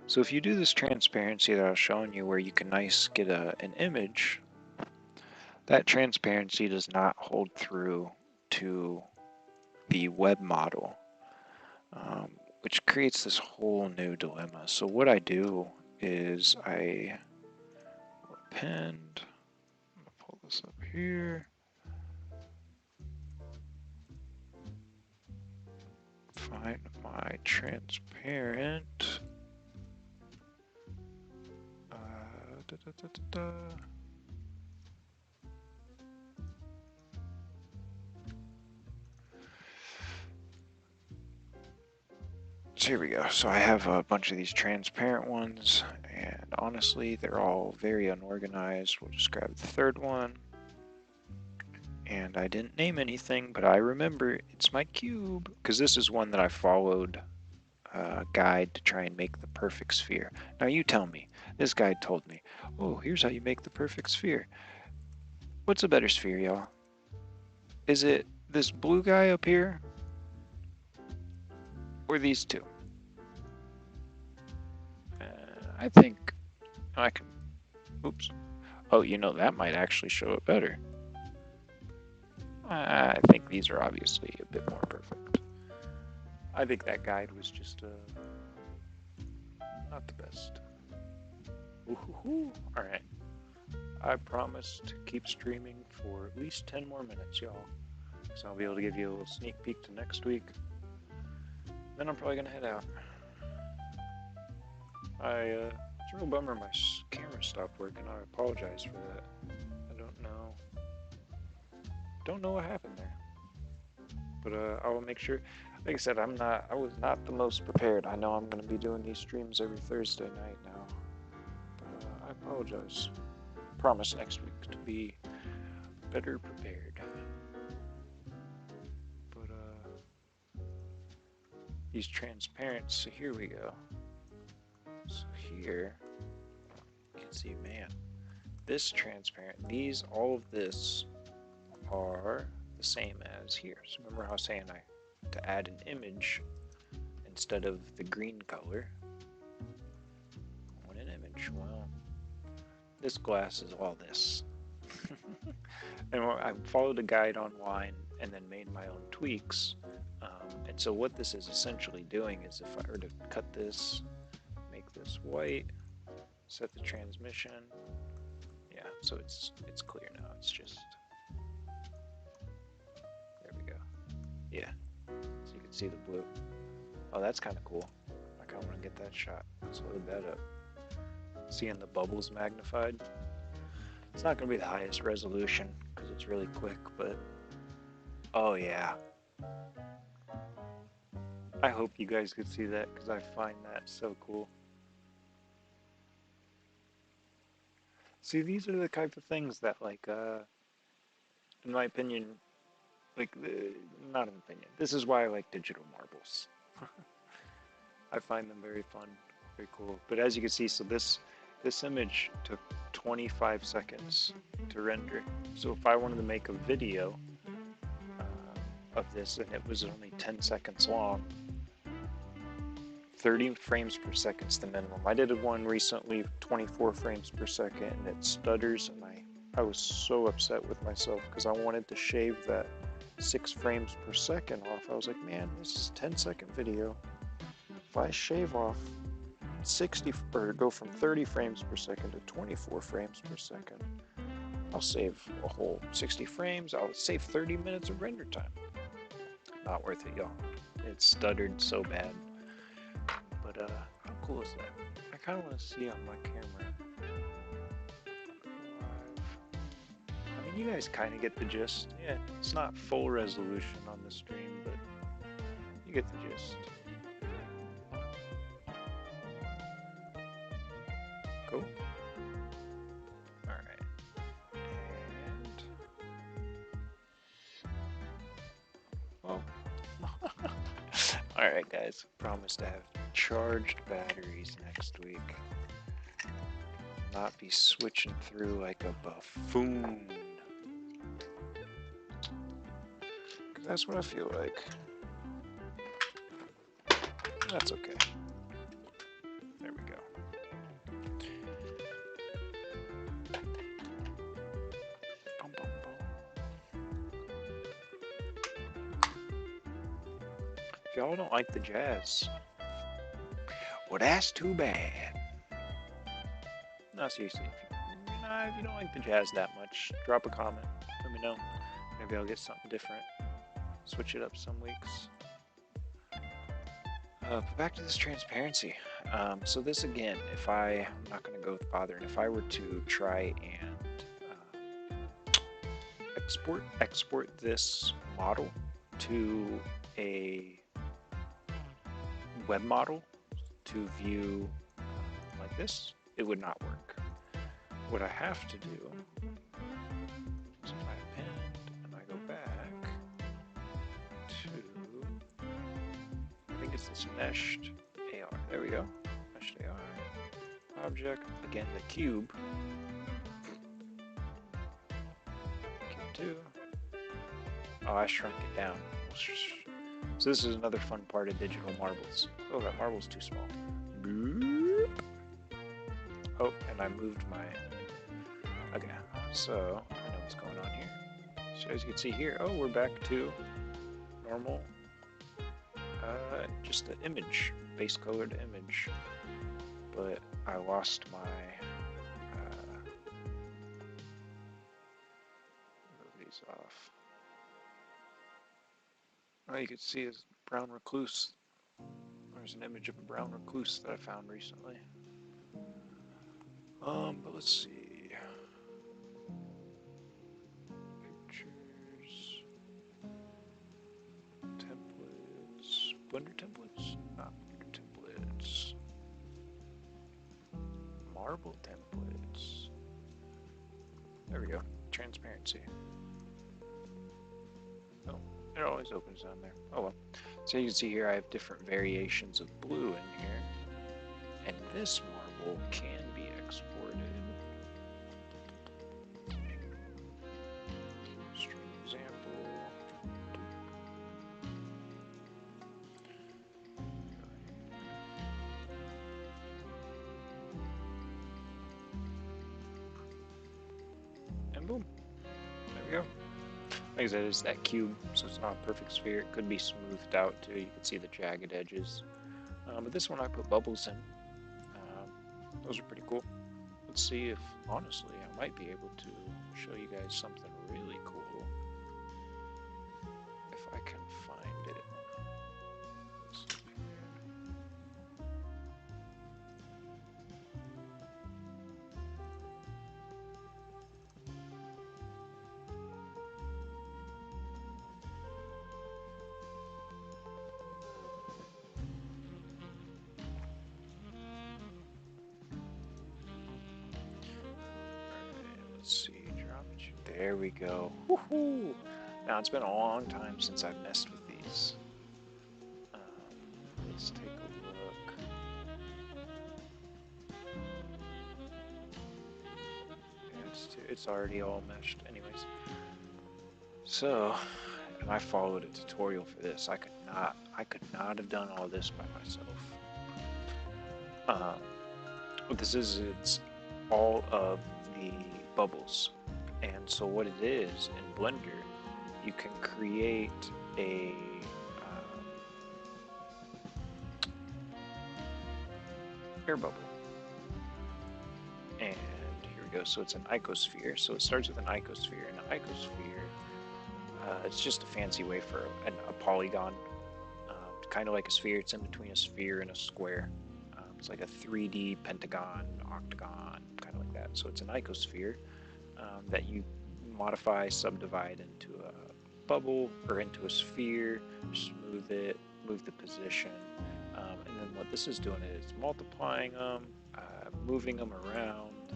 So if you do this transparency that I was showing you where you can get an image, that transparency does not hold through to the web model, which creates this whole new dilemma. So what I do is I append, I'm gonna pull this up here, find my transparent, So here we go. So I have a bunch of these transparent ones, and honestly, they're all very unorganized. We'll just grab the third one. And I didn't name anything, but I remember it's my cube, because this is one that I followed a guide to try and make the perfect sphere. Now you tell me, this guide told me, oh, here's how you make the perfect sphere. What's a better sphere, y'all? Is it this blue guy up here? Or these two? I think I can, oops. Oh, you know, that might actually show it better. I think these are obviously a bit more perfect. I think that guide was just not the best. Alright. I promise to keep streaming for at least 10 more minutes, y'all. So I'll be able to give you a little sneak peek to next week. Then I'm probably gonna head out. It's a real bummer my camera stopped working. I apologize for that. I don't know what happened there. But I will make sure. Like I said, I was not the most prepared. I know I'm gonna be doing these streams every Thursday night now. But I apologize. Promise next week to be better prepared. But these transparents, so here we go. So here, you can see, man, this transparent, all of this are the same as here. So remember how I was saying to add an image instead of the green color. I want an image. Well, this glass is all this. And I followed a guide online and then made my own tweaks. And so what this is essentially doing is if I were to cut this, make this white, set the transmission, yeah, so it's clear now. It's just, there we go. Yeah, so you can see the blue. Oh, that's kind of cool. I kind of want to get that shot. Let's load that up. Seeing the bubbles magnified. It's not going to be the highest resolution because it's really quick, but oh yeah. I hope you guys could see that because I find that so cool. See, these are the type of things that, like, in my opinion, like, not an opinion. This is why I like digital marbles. I find them very fun, very cool. But as you can see, so this image took 25 seconds to render. So if I wanted to make a video of this and it was only 10 seconds long, 30 frames per second is the minimum. I did one recently, 24 frames per second, and it stutters, and I was so upset with myself because I wanted to shave that 6 frames per second off. I was like, man, this is a 10-second video. If I shave off 60 or go from 30 frames per second to 24 frames per second, I'll save a whole 60 frames. I'll save 30 minutes of render time. Not worth it, y'all. It stuttered so bad. But how cool is that? I kind of want to see on my camera live. I mean, you guys kind of get the gist. Yeah, it's not full resolution on the stream, but you get the gist. Cool. All right. And well, all right, guys. Promise to have charged batteries next week. Not be switching through like a buffoon. Because that's what I feel like. That's okay. There we go. Boom, boom, boom. If y'all don't like the jazz, well, that's too bad. No, seriously. If you don't like the jazz that much, drop a comment. Let me know. Maybe I'll get something different. Switch it up some weeks. But back to this transparency. So this again, I'm not going to go with bothering. If I were to try and export this model to a web model to view like this, it would not work. What I have to do is if I append and I go back to, I think it's this meshed AR. There we go. Meshed AR. Object, again, the cube. Cube 2. Oh, I shrunk it down. So this is another fun part of digital marbles. Oh, that marble's too small. Boop. Oh, and I moved my... Okay, so I know what's going on here. So as you can see here, oh, we're back to normal, just the image, base colored image. But I lost my, move these off. Oh, you can see is brown recluse. There's an image of a brown recluse that I found recently. But let's see. Pictures, templates, Blender templates, not Blender templates, marble templates. There we go. Transparency. Oh, it always opens down there. Oh well. So you can see here I have different variations of blue in here. And this marble can be exported. Stream example. And boom. There we go. Like I said, it's that cube, so it's not a perfect sphere. It could be smoothed out too. You can see the jagged edges. But this one I put bubbles in. Those are pretty cool. Let's see if, honestly, I might be able to show you guys something really cool. If I can find it. let's see, geometry. There we go. Woohoo! Now it's been a long time since I've messed with these. Let's take a look. Yeah, it's already all meshed, anyways. So, and I followed a tutorial for this. I could not have done all this by myself. What this is, it's all of the bubbles. And so what it is in Blender, you can create a air bubble. And here we go. So it's an icosphere. So it starts with an icosphere. And an icosphere, it's just a fancy way for a polygon. Kind of like a sphere. It's in between a sphere and a square. It's like a 3D pentagon, octagon, kind of like that. So it's an icosphere that you modify, subdivide into a bubble or into a sphere, smooth it, move the position. And then what this is doing is multiplying them, moving them around,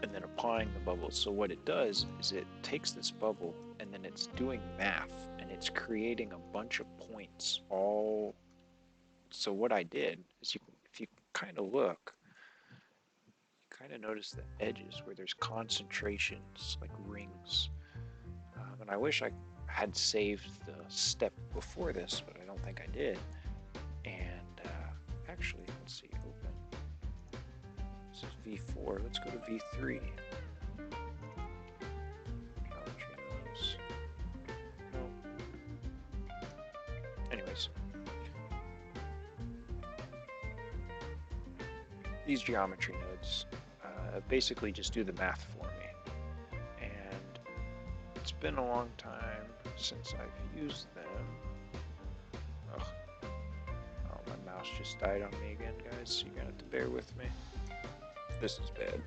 and then applying the bubbles. So what it does is it takes this bubble and then it's doing math and it's creating a bunch of points all. So what I did is if you kind of look, you kind of notice the edges where there's concentrations like rings. And I wish I had saved the step before this, but I don't think I did. And actually, let's see, open. This is V4. Let's go to V3. Anyways, these geometry nodes basically just do the math for me. And it's been a long time since I've used them. Ugh. Oh, my mouse just died on me again, guys, so you're gonna have to bear with me. This is bad.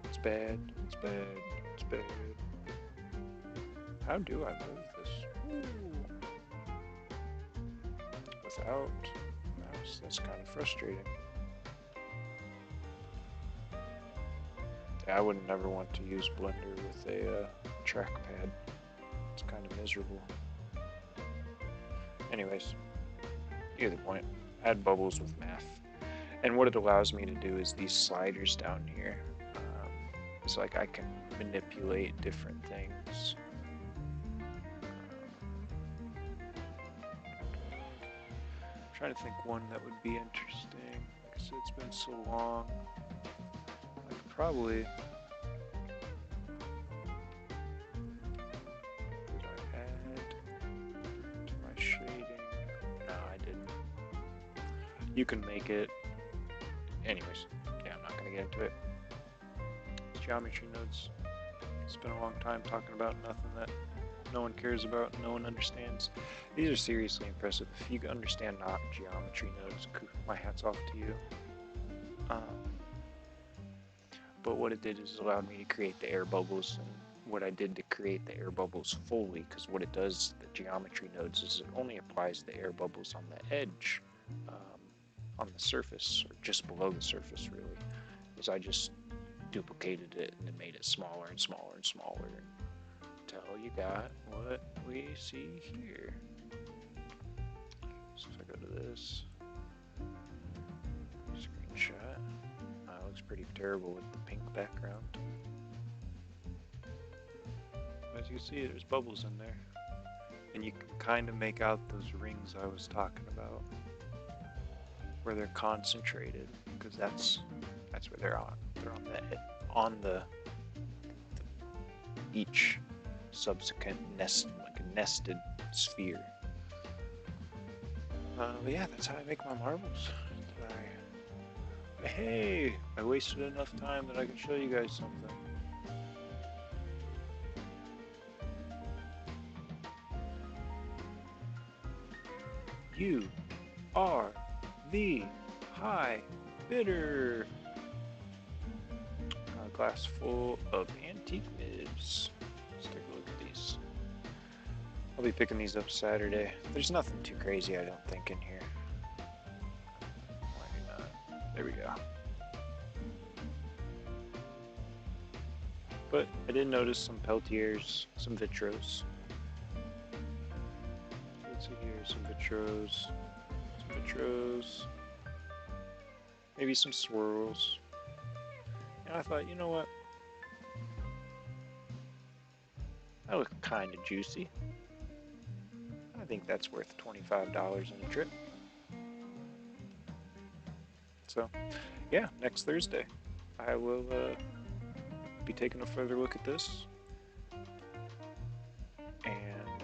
It's bad, it's bad, it's bad. How do I move this? Ooh. Without mouse, that's kind of frustrating. Yeah, I would never want to use Blender with a trackpad. It's kind of miserable. Anyways, you get the point. Add bubbles with math. And what it allows me to do is these sliders down here. It's like I can manipulate different things. I'm trying to think one that would be interesting. Like I said, it's been so long. I could probably... Did I add to my shading? No, I didn't. You can make it. Anyways, yeah, I'm not going to get into it. Geometry nodes. It's been a long time talking about nothing that no one cares about, no one understands. These are seriously impressive. If you understand not geometry nodes, my hat's off to you. But what it did is allowed me to create the air bubbles, and what I did to create the air bubbles fully, because what it does, the geometry nodes, is it only applies the air bubbles on the edge, on the surface, or just below the surface really, is I just duplicated it and then made it smaller and smaller and smaller until you got what we see here. So if I go to this screenshot, it looks pretty terrible with the pink background. As you see, there's bubbles in there, and you can kind of make out those rings I was talking about, where they're concentrated, because that's where they're on. They're on the each subsequent like a nested sphere. But yeah, that's how I make my marbles. Hey, I wasted enough time that I can show you guys something. You are the high bidder. A glass full of antique Mibs. Let's take a look at these. I'll be picking these up Saturday. There's nothing too crazy, I don't think, in here. Why not? There we go. But I did notice some Peltiers, some Vitros. Let's see here, some Vitros, maybe some swirls. And I thought, you know what? That looks kind of juicy. I think that's worth $25 on a trip. So, yeah, next Thursday, I will be taking a further look at this. And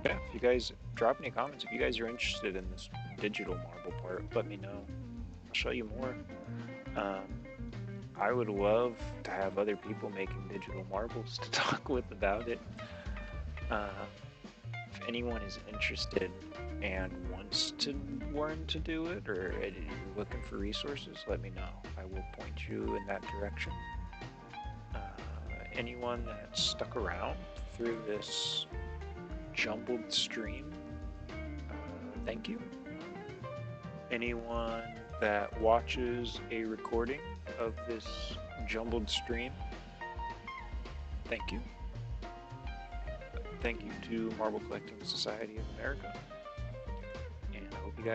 yeah, if you guys drop any comments, if you guys are interested in this digital marble part, let me know. I'll show you more. I would love to have other people making digital marbles to talk with about it. If anyone is interested and wants to learn to do it, or you're looking for resources, let me know. I will point you in that direction. Anyone that stuck around through this jumbled stream, thank you. Anyone that watches a recording of this jumbled stream, thank you. Thank you to Marble Collecting Society of America. And I hope you guys